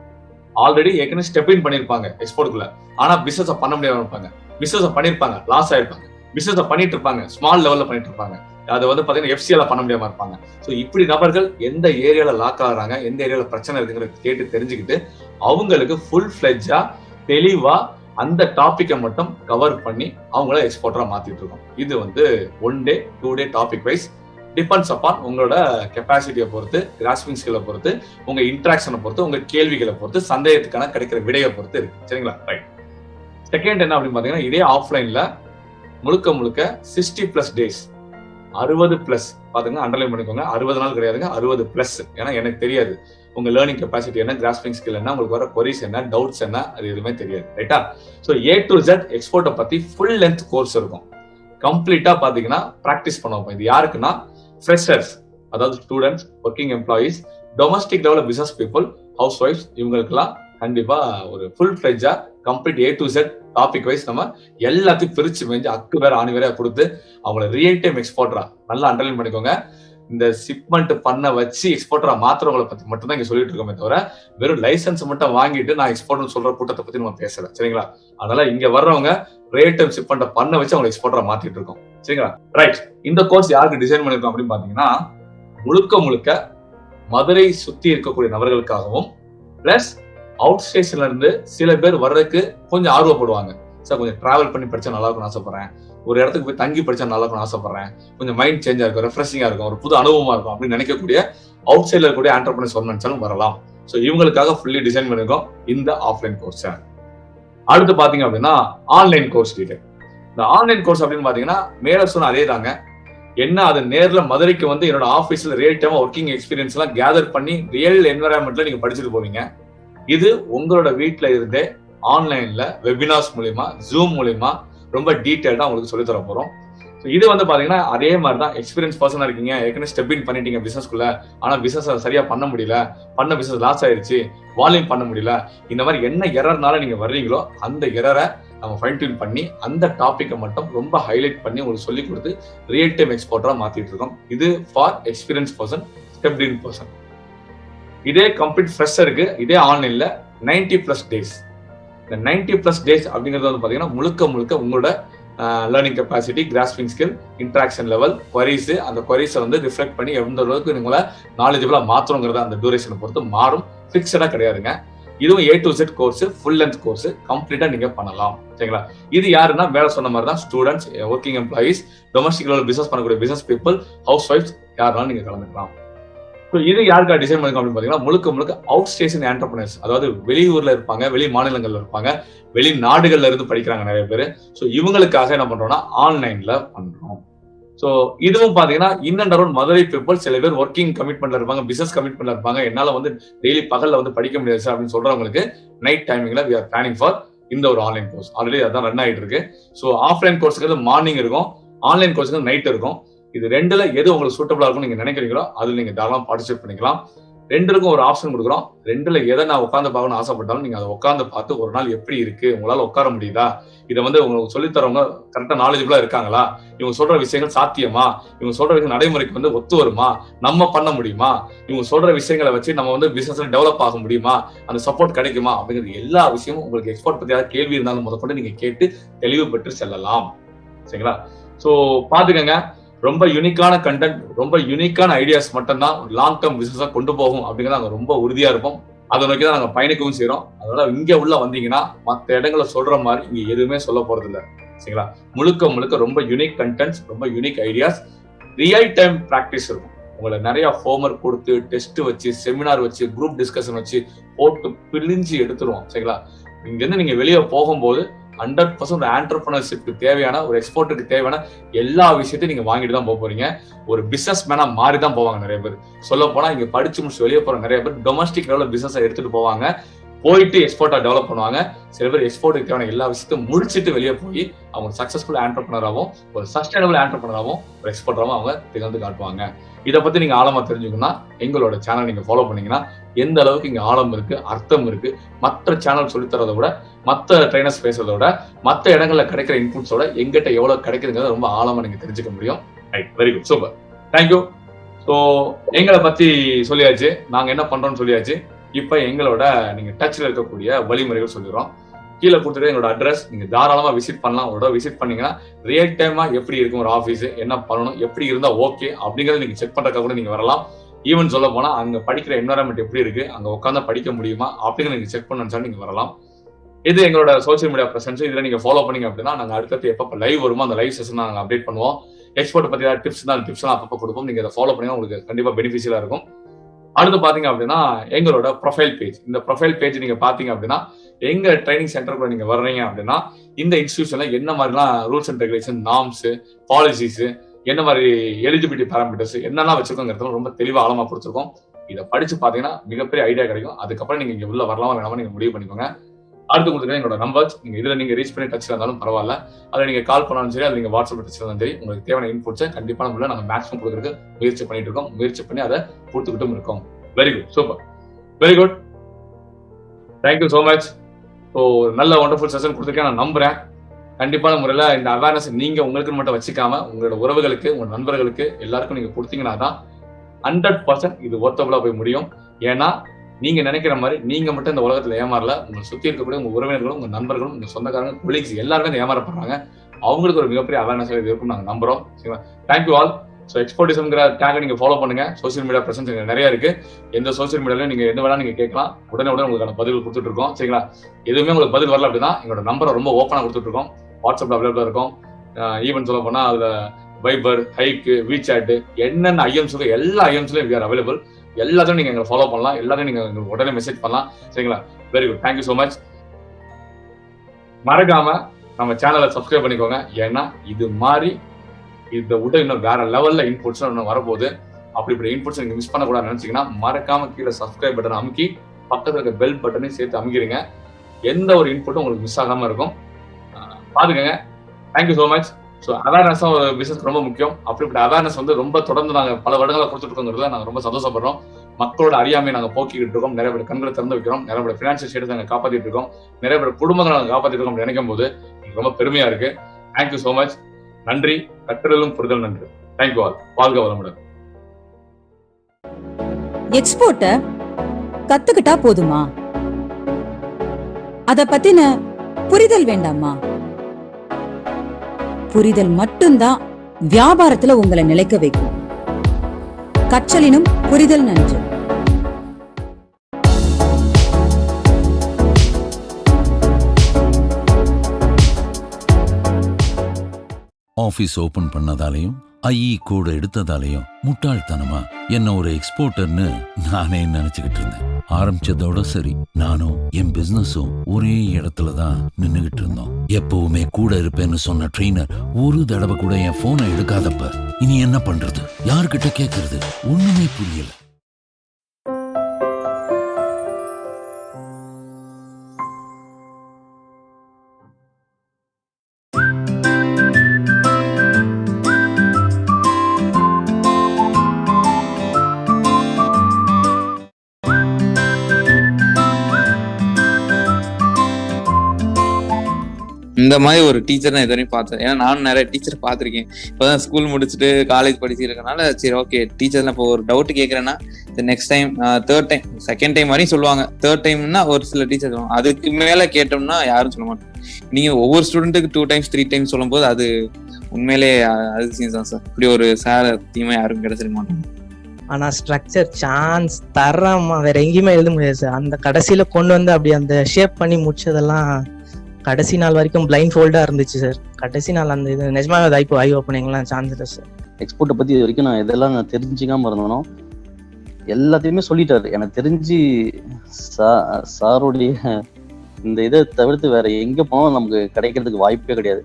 ஆல்ரெடி ஏற்கனவே ஸ்டெப் இன் பண்ணிருப்பாங்க எக்ஸ்போர்ட்டுக்குள்ள. ஆனா பிசினஸ் பண்ண முடியாம இருப்பாங்க, பிசினஸ் பண்ணிருப்பாங்க, லாஸ் ஆயிருப்பாங்க, பிசினஸ் பண்ணிட்டு இருப்பாங்க, ஸ்மால் லெவல்ல பண்ணிட்டு இருப்பாங்க, அது பாத்தீங்கன்னா எஃப்சிஎல பண்ண முடியாம இருப்பாங்க. சோ இப்படி நபர்கள் எந்த ஏரியால லாக் ஆகுறாங்க, எந்த ஏரியால பிரச்சனை இருக்குங்கிறத கேட்டு தெரிஞ்சுக்கிட்டு அவங்களுக்கு ஃபுல் ஃபிளெட்ஜா தெளிவா அந்த டாபிக்கை மட்டும் கவர் பண்ணி அவங்கள எக்ஸ்போர்ட்டரா மாத்திட்டு இருக்கோம். இது 1 டே 2 டே டாபிக் வைஸ் டிபெண்ட்ஸ் அப்பான் உங்களோட கெப்பாசிட்டியை பொறுத்து, கிராஸ்பிங் ஸ்கில்லை பொறுத்து, உங்க இன்ட்ராக்ஷனை பொறுத்து, உங்க கேள்விகளை பொறுத்து, சந்தேகத்துக்கான கிடைக்கிற விடையை பொறுத்து இருக்கு. சரிங்களா? ரைட். செகண்ட் என்ன அப்படின்னு பாத்தீங்கன்னா இதே ஆஃப்லைன்ல முழுக்க 60+ டேஸ், 60+ பாத்துங்க, அண்டர்லைன் பண்ணிக்கோங்க. 60 நாள் கிடையாதுங்க, 60+. ஏன்னா எனக்கு தெரியாது உங்க லேர்னிங் கெப்பாசிட்டி என்ன, கிராஸ்பிங் ஸ்கில் என்ன, உங்களுக்கு வர கொரிஸ் என்ன, டவுட்ஸ் என்ன, அது எதுவுமே தெரியாது. ரைட்டா? ஸோ A to Z எக்ஸ்போர்ட்டை பத்தி ஃபுல் லென்த் கோர்ஸ் இருக்கும். கம்ப்ளீட்டா பாத்தீங்கன்னா பிராக்டிஸ் பண்ண வைப்போம். இது யாருக்குன்னா ஃப்ரெஷர்ஸ், அதாவது students, working employees, domestic level business people, ஹவுஸ் ஒய்ஃப்ஸ், இவங்களுக்குலாம் கண்டிப்பா ஒரு ஃபுல் ஃபிளெட்ஜா complete A to Z topic wise நம்ம எல்லாத்தையும் பிரிச்சு மேஞ்சு அக்கு வேற ஆணி வேற கொடுத்து அவங்கள ரியல் டைம் எக்ஸ்போர்ட்டரா நல்லா அண்டர்லைன் பண்ணிக்கோங்க. இந்த ஷிப்மெண்ட் பண்ண வச்சு எக்ஸ்போர்ட்டரா மாத்திரவங்களை பத்தி மட்டும் தான் இங்க சொல்லிட்டு இருக்கோமே தவிர வெறும் லைசன்ஸ் மட்டும் வாங்கிட்டு நான் எக்ஸ்போர்ட் சொல்ற கூட்டத்தை பத்தி நம்ம பேசல. சரிங்களா? அதனால இங்க வர்றவங்க ரியல் டைம் ஷிப்மெண்ட் பண்ண வச்சு அவங்க எக்ஸ்போர்ட்டரா மாத்திட்டு இருக்கோம். சரிங்களா? ரைட். இந்த கோர்ஸ் யாருக்கு டிசைன் பண்ணிருக்கோம் அப்படின்னு பாத்தீங்கன்னா முழுக்க மதுரை சுத்தி இருக்கக்கூடிய நபர்களுக்காகவும் பிளஸ் அவுட் ஸ்டேஷன்ல இருந்து சில பேர் வர்றதுக்கு கொஞ்சம் ஆர்வப்படுவாங்க. சார் கொஞ்சம் டிராவல் பண்ணி படிச்சா நல்லா இருக்கும்னு ஆசைப்படுறேன், ஒரு இடத்துக்கு போய் தங்கி படிச்சா நல்லா இருக்கும்னு ஆசைப்படுறேன், கொஞ்சம் மைண்ட் சேஞ்சா இருக்கும், ரெஃப்ரெஷிங்கா இருக்கும், ஒரு புது அனுபவமா இருக்கும் அப்படின்னு நினைக்கக்கூடிய அவுட் சைட்ல இருக்கக்கூடிய ஆண்டர்பிரினர்ஸ் நினைச்சாலும் வரலாம். ஸோ இவங்களுக்காக ஃபுல்லி டிசைன் பண்ணிருக்கோம் இந்த ஆஃப்லைன் கோர்ஸ். அடுத்து பாத்தீங்க அப்படின்னா ஆன்லைன் கோர்ஸ் டீடைல். இந்த ஆன்லைன் கோர்ஸ் அப்படின்னு பாத்தீங்கன்னா மேல சொன்ன அதே தாங்க. என்ன அது நேர்ல மதுரைக்கு என்னோட ஆபீஸ்ல ரியல் டைமா ஒர்க்கிங் எக்ஸ்பீரியன்ஸ் எல்லாம் கேதர் பண்ணி ரியல் என்வரான்மெண்ட்ல நீங்க படிச்சுட்டு போவீங்க. இது உங்களோட வீட்டுல இருந்தே ஆன்லைன்ல வெபினார்ஸ் மூலியமா, ஜூம் மூலியமா ரொம்ப டீடைல்டா உங்களுக்கு சொல்லி தர போறோம். இது பாத்தீங்கன்னா அதே மாதிரிதான் எக்ஸ்பீரியன்ஸ் பர்சனா இருக்கீங்க, ஏற்கனவே ஸ்டெப் இன் பண்ணிட்டீங்க பிசினஸ்க்குள்ள, ஆனா பிசினஸ் சரியா பண்ண முடியல, பண்ண பிசினஸ் லாஸ் ஆயிருச்சு, வால்யூம் பண்ண முடியல, இந்த மாதிரி என்ன எரர்னால நீங்க வர்றீங்களோ அந்த எரரை நம்ம ஃபைன் டியூன் பண்ணி அந்த டாபிக்கை மட்டும் ரொம்ப ஹைலைட் பண்ணி உங்களுக்கு சொல்லி கொடுத்து ரியல் டைம் எக்ஸ்போர்ட்டரா மாத்திட்டு இருக்கோம். இது for experience person, step in person. இதே கம்ப்ளீட் ஃப்ரெஷருக்கு இதே ஆன்லைன்ல 90+ டேஸ். இந்த 90+ டேஸ் அப்படிங்கிறது பாத்தீங்கன்னா முழுக்க உங்களோட learning capacity, grasping skill, interaction level, queries, அந்த குவரிஸை ரிஃப்ளெக்ட் பண்ணி எந்த அளவுக்கு உங்களை நாலேஜபிளா மாற்றணுங்கிறத அந்த டியூரேஷனை பொறுத்து மாறும். ஃபிக்ஸடா கிடையாதுங்க. இதுவும் A to Z course, full length course, கம்ப்ளீட்டா நீங்க பண்ணலாம். சரிங்களா? இது யாருன்னா மேல சொன்ன மாதிரி தான் students, working employees, domestic level business பண்ணக்கூடிய பிசினஸ் பீப்புள், ஹவுஸ் ஒய்ஃப்ஸ், யாருனாலும் நீங்க கலந்துக்கலாம். இது யாருக்கா டிசைன் பண்ணிருக்கோம் அப்படின்னு பாத்தீங்கன்னா முழுக்க அவுட் ஸ்டேஷன் ஆண்டர்பிரினர்ஸ், அதாவது வெளியூர்ல இருப்பாங்க, வெளி மாநிலங்கள்ல இருப்பாங்க, வெளிநாடுகள்ல இருந்து படிக்கிறாங்க நிறைய பேர். ஸோ இவங்களுக்காக என்ன பண்றோம்னா ஆன்லைன்ல பண்றோம். ஸோ இதுவும் பாத்தீங்கன்னா இன்னும் அரௌண்ட் மதுரை பீப்புள், சில பேர் ஒர்க்கிங் கமிட்மெண்ட்ல இருப்பாங்க, பிசினஸ் கமிட்மெண்ட்ல இருப்பாங்க, என்னால டெய்லி பகல்ல படிக்க முடியாது சார் அப்படின்னு சொல்றவங்களுக்கு நைட் டைமிங்ல we are planning for இந்த ஒரு ஆன்லைன் கோர்ஸ். ஆல்ரெடி அதான் ரன் ஆகிட்டு இருக்கு. ஸோ ஆஃப்லைன் கோர்ஸ்க்கு மார்னிங் இருக்கும், ஆன்லைன் கோர்ஸ்க்கு நைட் இருக்கும். இது ரெண்டுல எது உங்களுக்கு சூட்டபிளா இருக்கும் நீங்க நினைக்கிறீங்களோ அதுல நீங்க தாராளமா பார்ட்டிசிபேட் பண்ணிக்கலாம். ரெண்டுக்கும் ஒரு ஆப்ஷன் கொடுக்குறோம். ரெண்டுல எதை நான் உட்காந்து பார்க்கணும்னு ஆசைப்பட்டாலும் நீங்க அதை உட்காந்து பார்த்து ஒரு நாள் எப்படி இருக்கு, உங்களால உட்கார முடியுதா, இதை உங்களுக்கு சொல்லித்தரவங்க கரெக்டா நாலேஜபிளா இருக்காங்களா, இவங்க சொல்ற விஷயங்கள் சாத்தியமா, இவங்க சொல்ற விஷயம் நடைமுறைக்கு ஒத்து வருமா, நம்ம பண்ண முடியுமா, இவங்க சொல்ற விஷயங்களை வச்சு நம்ம பிசினஸ்ல டெவலப் ஆக முடியுமா, அந்த சப்போர்ட் கிடைக்குமா அப்படிங்கிறது எல்லா விஷயமும் உங்களுக்கு எக்ஸ்போர்ட் பத்தி ஏதாவது கேள்வி இருந்தாலும் முதற்கொண்டு நீங்க கேட்டு தெளிவு பெற்று செல்லலாம். சரிங்களா? சோ பாத்துக்கங்க, ரொம்ப யூனிக்கான கண்டென்ட், ரொம்ப யூனிக்கான ஐடியாஸ் மட்டும்தான் லாங் டேர்ம் பிசினஸா கொண்டு போகும் அப்படிங்கிறத நாங்க ரொம்ப உறுதியா இருப்போம். அதை நோக்கி தான் நாங்க பயணிக்கவும் செய்யறோம். அதனால இங்க உள்ள வந்தீங்கன்னா மற்ற இடங்களை சொல்ற மாதிரி இங்க எதுவுமே சொல்ல போறது இல்லை. சரிங்களா? முழுக்க ரொம்ப யூனிக் கண்டென்ட்ஸ், ரொம்ப unique ideas, real time practice இருக்கும். உங்களை நிறைய ஹோம்ஒர்க் கொடுத்து, டெஸ்ட் வச்சு, செமினார் வச்சு, குரூப் டிஸ்கஷன் வச்சு போட்டு பிழிஞ்சு எடுத்துருவோம். சரிங்களா? இங்க இருந்து நீங்க வெளியே போகும்போது 100% ஆண்டர்பிரினர்ஷிப்க்கு தேவையான, ஒரு எக்ஸ்போர்ட்டுக்கு தேவையான எல்லா விஷயத்தையும் நீங்க வாங்கிட்டு தான் போறீங்க. ஒரு பிசினஸ் மேனா மாறி தான் போவாங்க நிறைய பேர். சொல்ல போனா இங்க படிச்சு முடிச்சு வெளியே போற நிறைய பேர் டொமஸ்டிக் லெவல்ல பிசினஸ் எடுத்துட்டு போவாங்க. போயிட்டு எக்ஸ்போர்ட்டா டெவலப் பண்ணுவாங்க. சில பேர் எக்ஸ்போர்ட்டுக்கு தேவையான எல்லா விஷயத்தையும் முடிச்சுட்டு வெளியே போய் அவங்க சக்சஸ்ஃபுல் ஆண்டர்பிரனராகவும் ஒரு சஸ்டைனபிள் ஆண்டர்பிரனராகவும் ஒரு எக்ஸ்போர்ட்டராகவும் அவங்க திகழ்ந்து காட்டுவாங்க. இதை பத்தி நீங்க ஆழமா தெரிஞ்சுக்கணும்னா எங்களோட சேனல் நீங்க ஃபாலோ பண்ணீங்கன்னா எந்த அளவுக்கு இங்க ஆழம் இருக்கு, அர்த்தம் இருக்கு, மற்ற சேனல் சொல்லித்தரதை விட, மற்ற ட்ரைனர்ஸ் பேசுறதை விட, மற்ற இடங்கள்ல கிடைக்கிற இன்புட்ஸோட எங்கிட்ட எவ்வளவு கிடைக்குதுங்கிறத ரொம்ப ஆழமா நீங்க தெரிஞ்சுக்க முடியும். Right, very good, super, thank you. So எங்களை பத்தி சொல்லியாச்சு, நாங்க என்ன பண்றோம்னு சொல்லியாச்சு. இப்ப எங்களோட நீங்க டச்ல இருக்கக்கூடிய வழிமுறைகள் சொல்லிடுறோம். கீழே கொடுத்துட்டு எங்களோட அட்ரஸ், நீங்க தாராளமா விசிட் பண்ணலாம். ஒரு விசிட் பண்ணீங்கன்னா ரியல் டைமா எப்படி இருக்கும் ஒரு ஆஃபீஸ், என்ன பண்ணணும், எப்படி இருந்தா ஓகே அப்படிங்கறத நீங்க செக் பண்றதுக்காக கூட நீங்க வரலாம். ஈவன் சொல்ல போனா அங்க படிக்கிற என்வரன்மெண்ட் எப்படி இருக்கு, அங்க உட்காந்து படிக்க முடியுமா அப்படிங்கிற நீங்க செக் பண்ணணும், நீங்க வரலாம். இது எங்களோட சோசியல் மீடியா பிரசன்ஸ். இதுல நீங்க ஃபாலோ பண்ணீங்க அப்படின்னா நாங்க அடுத்தது எப்ப லைவ் வருமோ அந்த லைவ் செஷன் நாங்க அப்டேட் பண்ணுவோம். எக்ஸ்போர்ட் பத்தி ஏதாவது டிப்ஸ் தான், டிப்ஸ் எல்லாம் அப்பப்போ கொடுப்போம். நீங்க அதை ஃபாலோ பண்ணீங்கன்னா உங்களுக்கு கண்டிப்பா பெனிஃபிஷியலா இருக்கும். அடுத்து பாத்தீங்க அப்படின்னா எங்களோட ப்ரொஃபைல் பேஜ். இந்த ப்ரொஃபைல் பேஜ் நீங்க பாத்தீங்க அப்படின்னா எங்க ட்ரைனிங் சென்டருக்குள்ள நீங்க வர்றீங்க அப்படின்னா இந்த இன்ஸ்டிடியூஷன்ல என்ன மாதிரிலாம் rules and regulation, norms, policies, என்ன மாதிரி எலிஜிபிலிட்டி பேராமீட்டர்ஸ் என்னெல்லாம் வச்சிருக்கோங்கிறது ரொம்ப தெளிவா ஆழமா கொடுத்துருக்கோம். இதை படிச்சு பாத்தீங்கன்னா மிகப்பெரிய ஐடியா கிடைக்கும். அதுக்கப்புறம் நீங்க இங்க உள்ள வரலாமா வேணாமா நீங்க முடிவு பண்ணிக்கோங்க. அடுத்து கொடுத்துருக்க எங்களோட நம்பர்ஸ், நீங்க இதுல நீங்க ரீச் பண்ணி டச்ல இருந்தாலும் பரவாயில்ல, அதை நீங்க கால் பண்ணாலும் சரி, அது நீங்க வாட்ஸ்அப் டச்ல இருந்தாலும் சரி, உங்களுக்கு தேவையான இன்புட்ஸை கண்டிப்பா நம்மள நாங்க மேக்ஸிமம் கொடுக்கறதுக்கு முயற்சி பண்ணிட்டு இருக்கோம். முயற்சி பண்ணி அதை கொடுத்துக்கிட்டும் இருக்கோம். Very good, super, very good, thank you so much. So நல்ல ஒண்டர்ஃபுல் செஷன் கொடுத்துருக்கேன் நான் நம்புறேன். கண்டிப்பான முறையில் இந்த அவேர்னஸ் நீங்க உங்களுக்கு மட்டும் வச்சுக்காம உங்களோட உறவுகளுக்கு, உங்க நண்பர்களுக்கு எல்லாருக்கும் நீங்க கொடுத்தீங்கன்னா தான் 100% இது ஒர்த்தபுளா போய் முடியும். ஏன்னா நீங்க நினைக்கிற மாதிரி நீங்க மட்டும் இந்த உலகத்துல ஏமாறல, உங்களை சுத்தி இருக்கக்கூடிய உங்க உறவினர்களும், உங்க நண்பர்களும், உங்க சொந்தக்காரங்க, கொலீக்ஸ் எல்லாருமே ஏமாறப்படுறாங்க. அவங்களுக்கு ஒரு மிகப்பெரிய அவேர்னஸ் இது இருக்கும் நாங்க நம்புறோம். சரிங்களா? Thank you all. ஸோ எக்ஸ்போர்ட்டிசம்ங்கிற டேகை நீங்க ஃபாலோ பண்ணுங்க. சோசியல் மீடியா பிரசன்ஸ் நிறைய இருக்கு. எந்த சோசியல் மீடியாலையும் நீங்க என்ன வேணா நீங்க கேட்கலாம். உடனே உங்களுக்கான பதில் கொடுத்துட்டு இருக்கோம். சரிங்களா? எதுவுமே உங்களுக்கு பதில் வரல அப்படின்னா எங்களோட நம்பரை ரொம்ப ஓப்பனா கொடுத்துட்டு இருக்கோம். வாட்ஸ்அப்ல அவைலபிளா இருக்கும். ஈவன் சொல்ல போனா அதுல வைபர், ஹைக், வீசாட், என்னென்ன ஐஎம்ஸ் எல்லா ஐஎம்ஸ்லயும் ஆர் அவைலபிள். எல்லாத்தையும் நீங்க எங்களை ஃபாலோ பண்ணலாம். எல்லாத்தையும் நீங்க உடனே மெசேஜ் பண்ணலாம். சரிங்களா? Very good, thank you so much. மறக்காம நம்ம சேனலை சப்ஸ்கிரைப் பண்ணிக்கோங்க. ஏன்னா இது மாதிரி இதை விட இன்னும் வேற லெவல்ல இன்புட்ஸ் இன்னும் வரப்போகுது. அப்படி இன்புட்ஸ் நீங்க மிஸ் பண்ணக்கூடாது நினைச்சீங்கன்னா மறக்காம கீழே சப்ஸ்கிரைப் பட்டன் அமுக்கி பக்கத்துல இருக்க பெல் பட்டனையும் சேர்த்து அமுக்கிறீங்க. எந்த ஒரு இன்புட்டும் உங்களுக்கு மிஸ் ஆகாம இருக்கும். பாத்துக்கங்க. Thank you so much. So awareness ஒரு பிசினஸ் ரொம்ப முக்கியம். அப்படிப்பட்ட அவேர்னஸ் ரொம்ப தொடர்ந்து நாங்கள் பல வருடங்களை கொடுத்துட்டு இருக்கோங்கிறதுல நாங்கள் ரொம்ப சந்தோஷப்படுறோம். மக்களோட அறியாமையை நாங்கள் போக்கிக்கிட்டு இருக்கோம். நிறைய பேர் கண்களை திறந்து வைக்கிறோம். நிறைய பேர் ஃபினான்சியல் ஸ்டேட்டஸ் நாங்கள் காப்பாற்றிட்டு இருக்கோம். நிறைய பேர் குடும்பங்களை நாங்கள் காப்பாற்றிட்டு இருக்கோம் நினைக்கும் போது ரொம்ப பெருமையா இருக்கு. Thank you so much. நன்றி. கற்றலும் புரிதல் நன்றி. Thank you all. வாழ்க வளமுடன். எக்ஸ்போர்ட்ட கத்துக்கிட்டா போதுமா? அத பத்தின புரிதல் வேண்டாமா? புரிதல் மட்டும்தான் வியாபாரத்துல உங்களை நிலைக்க வைக்கும். கற்றலினும் புரிதல் நன்று. ஆபீஸ் ஓபன் பண்ணதாலையும் ஐஇ கூட எடுத்ததாலையும் முட்டாள்தனமா என்ன ஒரு எக்ஸ்போர்ட்டர்னு நானே நினைச்சுக்கிட்டு இருந்தேன். ஆரம்பிச்சதோட சரி, நானும் என் பிசினஸும் ஒரே இடத்துல தான் நின்னுகிட்டு இருந்தோம். எப்பவுமே கூட இருப்பேன்னு சொன்ன ட்ரெயினர் ஒரு தடவை கூட என் போனை எடுக்காதப்ப இனி என்ன பண்றது, யாருக்கிட்ட கேட்கறது, ஒண்ணுமே புரியல. இந்த மாதிரி ஒரு டீச்சர் நான் இதுவரையும் பார்த்தேன். ஏன்னா நானும் நிறைய டீச்சர் பார்த்துருக்கேன். இப்போதான் ஸ்கூல் முடிச்சுட்டு காலேஜ் படிச்சிருக்கனால சரி ஓகே டீச்சர்ல இப்போ ஒரு டவுட் கேட்கறேன்னா next time, third time, second time வரையும் சொல்லுவாங்க. தேர்ட் டைம்னா ஒரு சில டீச்சர் சொல்லுவாங்க. அதுக்கு மேல கேட்டோம்னா யாரும் சொல்ல மாட்டோம். நீங்க ஒவ்வொரு ஸ்டூடெண்ட்டுக்கு 2 times 3 times சொல்லும் போது அது உண்மையிலே அதிசயம் தான் சார். இப்படி ஒரு சார் தீமை யாரும் கிடைச்சிருக்க மாட்டாங்க. ஆனா ஸ்ட்ரக்சர் சான்ஸ் தரமா வேற எங்கேயுமே எழுத முடியாது சார். அந்த கடைசியில கொண்டு வந்து அப்படி அந்த ஷேப் பண்ணி முடிச்சதெல்லாம் கடைசி நாள் வரைக்கும் பிளைண்ட் ஃபோல்டா இருந்துச்சு சார். கடைசி நாள் அந்த இது நிஜமாவே ஐப்போ ஐ ஓப்பனிங்லாம் சான்ஸ் இல்லை சார். எக்ஸ்போர்ட்டை பத்தி இது வரைக்கும் நான் இதெல்லாம் நான் தெரிஞ்சுக்காம இருந்தனோ எல்லாத்தையுமே சொல்லிட்டாரு. எனக்கு தெரிஞ்சு சாருடைய இந்த இதை தவிர்த்து வேற எங்க போனாலும் நமக்கு கிடைக்கிறதுக்கு வாய்ப்பே கிடையாது.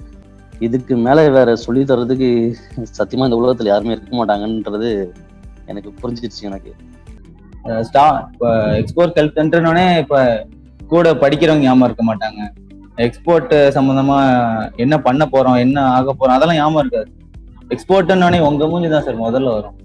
இதுக்கு மேல வேற சொல்லி தர்றதுக்கு சத்தியமா இந்த உலகத்துல யாருமே இருக்க மாட்டாங்கன்றது எனக்கு புரிஞ்சிருச்சு. எனக்கு எக்ஸ்போர்ட் ஹெல்ப் சென்டர்னோடனே இப்போ கூட படிக்கிறவங்க ஞாபகம் இருக்க மாட்டாங்க. எக்ஸ்போர்ட் சம்பந்தமா என்ன பண்ண போறோம், என்ன ஆக போறோம், அதெல்லாம் ஞாபகம் இருக்காது. எக்ஸ்போர்ட்னு உங்க மூஞ்சி தான் சார் முதல்ல வரும்.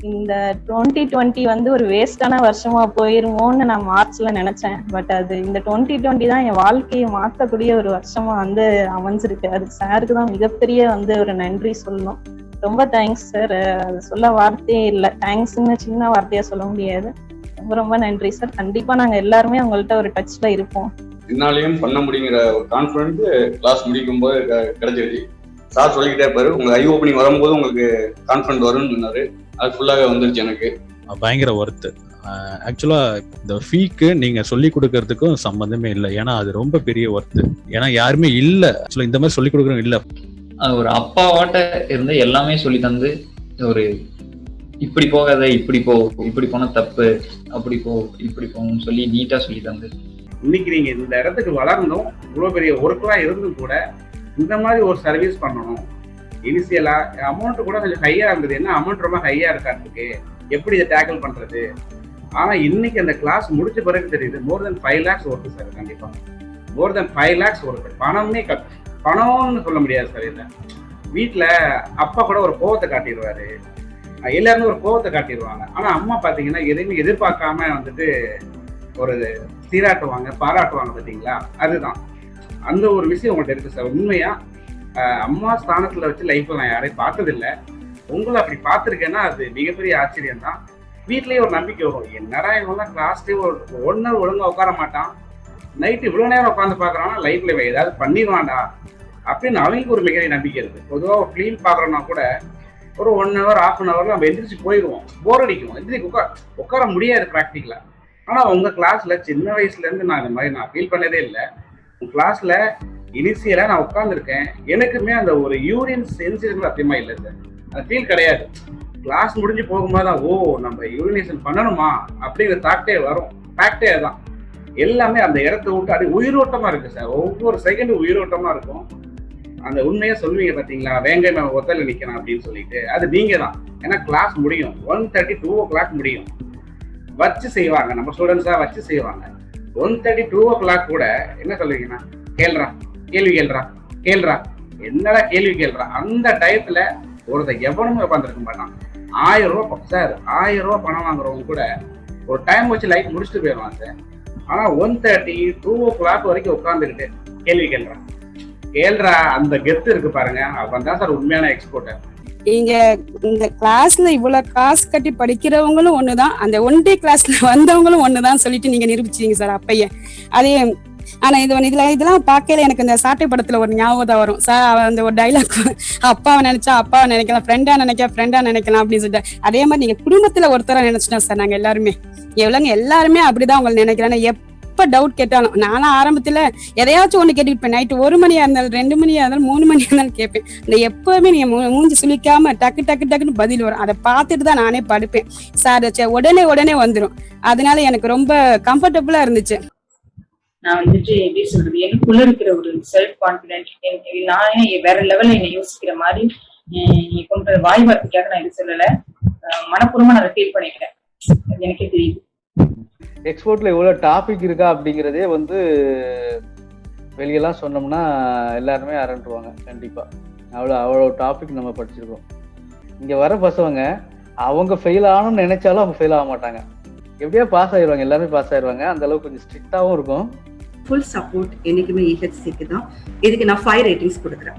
இந்த 2020 வந்து ஒரு வேஸ்டான வருஷமா போயிருமோன்னு நான் மார்ச்ல நினைச்சேன். பட் அது இந்த 2020 தான் என் வாழ்க்கையை மாற்றக்கூடிய ஒரு வருஷமா வந்து அமைஞ்சிருக்கு. அது சாருக்கு தான் மிகப்பெரிய வந்து ஒரு நன்றி சொல்லணும். ரொம்ப தேங்க்ஸ் சார். அது சொல்ல வார்த்தையே இல்லை. தேங்க்ஸ்ன்னு சின்ன வார்த்தையா சொல்ல முடியாது. ரொம்ப ரொம்ப நன்றி சார். கண்டிப்பா நாங்க எல்லாருமே உங்கள்கிட்ட ஒரு டச்ல இருப்போம். என்னாலையும் பண்ண முடியுங்கிற ஒரு கான்ஃபிடன்ஸ் கிளாஸ் முடிக்கும் போது கிடைச்சிருச்சு. சார் சொல்லிக்கிட்டே இருப்பாரு, உங்க ஐ ஓப்பனிங் வரும்போது உங்களுக்கு கான்ஃபிடன்ட் வரும்னு சொன்னாரு. அது ஃபுல்லாவே வந்துருச்சு எனக்கு. பயங்கர ஒர்த்து. ஆக்சுவலா இந்த ஃபீக்கு நீங்க சொல்லி கொடுக்கறதுக்கும் சம்பந்தமே இல்லை. ஏன்னா அது ரொம்ப பெரிய ஒர்த்து. ஏன்னா யாருமே இல்ல ஆக்சுவலா இந்த மாதிரி சொல்லி கொடுக்குறவங்க இல்ல. ஒரு அப்பாவாட்ட இருந்து எல்லாமே சொல்லி தந்து, ஒரு இப்படி போகாத, இப்படி போ, இப்படி போனா தப்பு, அப்படி போ, இப்படி போன்னு சொல்லி நீட்டா சொல்லி தந்து, இன்னைக்கு நீங்க இந்த இடத்துக்கு வளர்ந்தோம். இவ்வளவு பெரிய ஒர்க்லாம் இருந்தும் கூட இந்த மாதிரி ஒரு சர்வீஸ் பண்ணணும். இனிஷியலா அமௌண்ட் கூட கொஞ்சம் ஹையா இருந்தது. என்ன அமௌண்ட் ரொம்ப ஹையா இருக்காருக்கு, எப்படி இதை டேக்கிள் பண்றது. ஆனா இன்னைக்கு அந்த கிளாஸ் முடிச்ச பிறகு தெரியுது மோர் தென் 5 lakhs ஒர்க்கு சார். கண்டிப்பா மோர் தென் 5 lakhs ஒர்க்கு. பணம்னே பணம்னு சொல்ல முடியாது சார். இல்லை வீட்டுல அப்பா கூட ஒரு கோவத்தை காட்டிடுவாரு, எல்லாருமே ஒரு கோவத்தை காட்டிடுவாங்க. ஆனா அம்மா பாத்தீங்கன்னா எதையுமே எதிர்பார்க்காம வந்துட்டு ஒரு சீராட்டுவாங்க, பாராட்டுவாங்க. பார்த்தீங்களா, அதுதான் அந்த ஒரு விஷயம் உங்கள்கிட்ட இருக்கு சார். உண்மையா அம்மா ஸ்தானத்துல வச்சு லைஃப்ல நான் யாரையும் பார்த்ததில்லை. உங்களை அப்படி பார்த்துருக்கேன்னா அது மிகப்பெரிய ஆச்சரியம் தான். வீட்லயே ஒரு நம்பிக்கை வரும், என்னடா இவங்கெல்லாம் கிளாஸ்லயே ஒரு 1 hour ஒழுங்கா உட்கார மாட்டான், நைட்டு இவ்வளவு நேரம் உட்காந்து பாக்குறான்னா லைஃப்ல ஏதாவது பண்ணிடுவான்டா அப்படின்னு அவங்களுக்கு ஒரு மிகப்பெரிய நம்பிக்கை இருக்கு. பொதுவாக ஒரு ஃபிலிம் பாக்குறோம்னா கூட ஒரு 1 hour 1/2 hour நம்ம எந்திரிச்சு போயிடுவோம், போர் அடிக்கும், எந்திரிச்சு உட்கார முடியாது ப்ராக்டிக்கலா. ஆனா உங்க கிளாஸ்ல சின்ன வயசுல இருந்து நான் இந்த மாதிரி நான் ஃபீல் பண்ணதே இல்லை. உங்க கிளாஸ்ல இனிஷியலா நான் உட்காந்துருக்கேன், எனக்குமே அந்த ஒரு யூரின் சென்சேஷன் சத்தியமா இல்லை சார். அந்த ஃபீல் கிடையாது. கிளாஸ் முடிஞ்சு போகும்போது தான் ஓ நம்ம யூரினேஷன் பண்ணணுமா அப்படிங்கிற தாட்டே வரும். ஃபேக்டே தான். எல்லாமே அந்த இடத்த விட்டு அப்படி உயிரோட்டமா இருக்கு சார். ஒவ்வொரு செகண்டும் உயிரோட்டமா இருக்கும். அந்த உண்மையா சொல்லுவீங்க பாத்தீங்களா, வேங்க நான் ஒத்தல நிக்கிறேன் அப்படின்னு சொல்லிட்டு, அது நீங்க தான். ஏன்னா கிளாஸ் முடியும் 1:30 2 o'clock முடியும். வச்சு செய்வாங்க, நம்ம ஸ்டூடெண்ட்ஸா வச்சு செய்வாங்க. 1:30 2 o'clock கூட என்ன சொல்லுவீங்கன்னா, கேள்றா கேள்வி கேள்றா கேள்றா, என்னடா கேள்வி கேள்றா. அந்த டயத்துல ஒருத்தர் எவனுமே உட்காந்துருக்க மாட்டான். 1000 ரூபாய் சார், 1000 ரூபாய் பணம் வாங்குறவங்க கூட ஒரு டைம் வச்சு லைட் முடிச்சுட்டு போயிடுவான் சார். ஆனா 1:30 2 o'clock வரைக்கும் உட்காந்துக்கிட்டு கேள்வி கேள்றா அந்த கெத்து இருக்கு பாருங்க, அவன் தான் சார் உண்மையான எக்ஸ்போர்ட்டர். நீங்க இந்த கிளாஸ்ல இவ்வளவு காசு கட்டி படிக்கிறவங்களும் ஒண்ணுதான், அந்த 1 day கிளாஸ்ல வந்தவங்களும் ஒண்ணுதான் சொல்லிட்டு நீங்க நிரூபிச்சீங்க சார் அப்பயே. அதே ஆனா இதெல்லாம் பார்க்கல எனக்கு இந்த சாட்டை படத்துல ஒரு ஞாபகம் வரும் சார். அந்த ஒரு டைலாக், அப்பாவை நினைச்சா அப்பாவை நினைக்கலாம், ஃப்ரெண்டா நினைக்கலாம் அப்படின்னு சொல்லிட்டு, அதே மாதிரி நீங்க குடும்பத்துல ஒருத்தரா நினைச்சிட்டோம் சார் நாங்க எல்லாருமே. எல்லாருமே அப்படிதான் உங்களை நினைக்கிறேன். எப்ப டவுட் கேட்டாலும் நானும் ஆரம்பத்துல எதையாச்சும் ஒண்ணு கேட்டுக்கிட்டு நைட்டு 1 மணியா இருந்தாலும் 2 மணியா இருந்தாலும் 3 மணியா இருந்தாலும் கேட்பேன். இந்த எப்பவுமே நீங்க மூஞ்சி சுளிக்காம டக்குன்னு பதில் வரும். அதை பார்த்துட்டு தான் நானே படுப்பேன் சார். உடனே வந்துடும். அதனால எனக்கு ரொம்ப கம்ஃபர்டபுளா இருந்துச்சு. நான் வந்துட்டு எப்படி சொல்றது, எனக்குள்ள இருக்கிற ஒரு செல்ஃப் கான்பிடென்ட், நானே வேற லெவல்ல என்னை யோசிக்கிற மாதிரி நீ கொண்ட வாய் வார்த்தைக்காக நான் இது சொல்லல, மனப்பூர்வமா நான் ஃபீல் பண்ணிக்கிறேன். எனக்கே தெரியுது. எக்ஸ்போர்ட்ல இவ்வளவு டாபிக் இருக்கா அப்படிங்கிறதே வெளியெல்லாம் சொன்னோம்னா எல்லாருமே அரண்டுருவாங்க. கண்டிப்பா அவ்வளோ டாபிக் நம்ம படிச்சிருக்கோம். இங்க வர பசங்க அவங்க ஃபெயில் ஆகணும்னு நினைச்சாலும் அவங்க ஃபெயில் ஆக மாட்டாங்க, எப்படியா பாஸ் ஆயிடுவாங்க. எல்லாருமே பாஸ் ஆயிடுவாங்க. அந்த அளவுக்கு கொஞ்சம் ஸ்ட்ரிக்டாவும் இருக்கும். ஃபுல் சப்போர்ட் என்னைக்குமே EHCக்கு தான். இதுக்கு நான் 5 ratings கொடுக்குறேன்.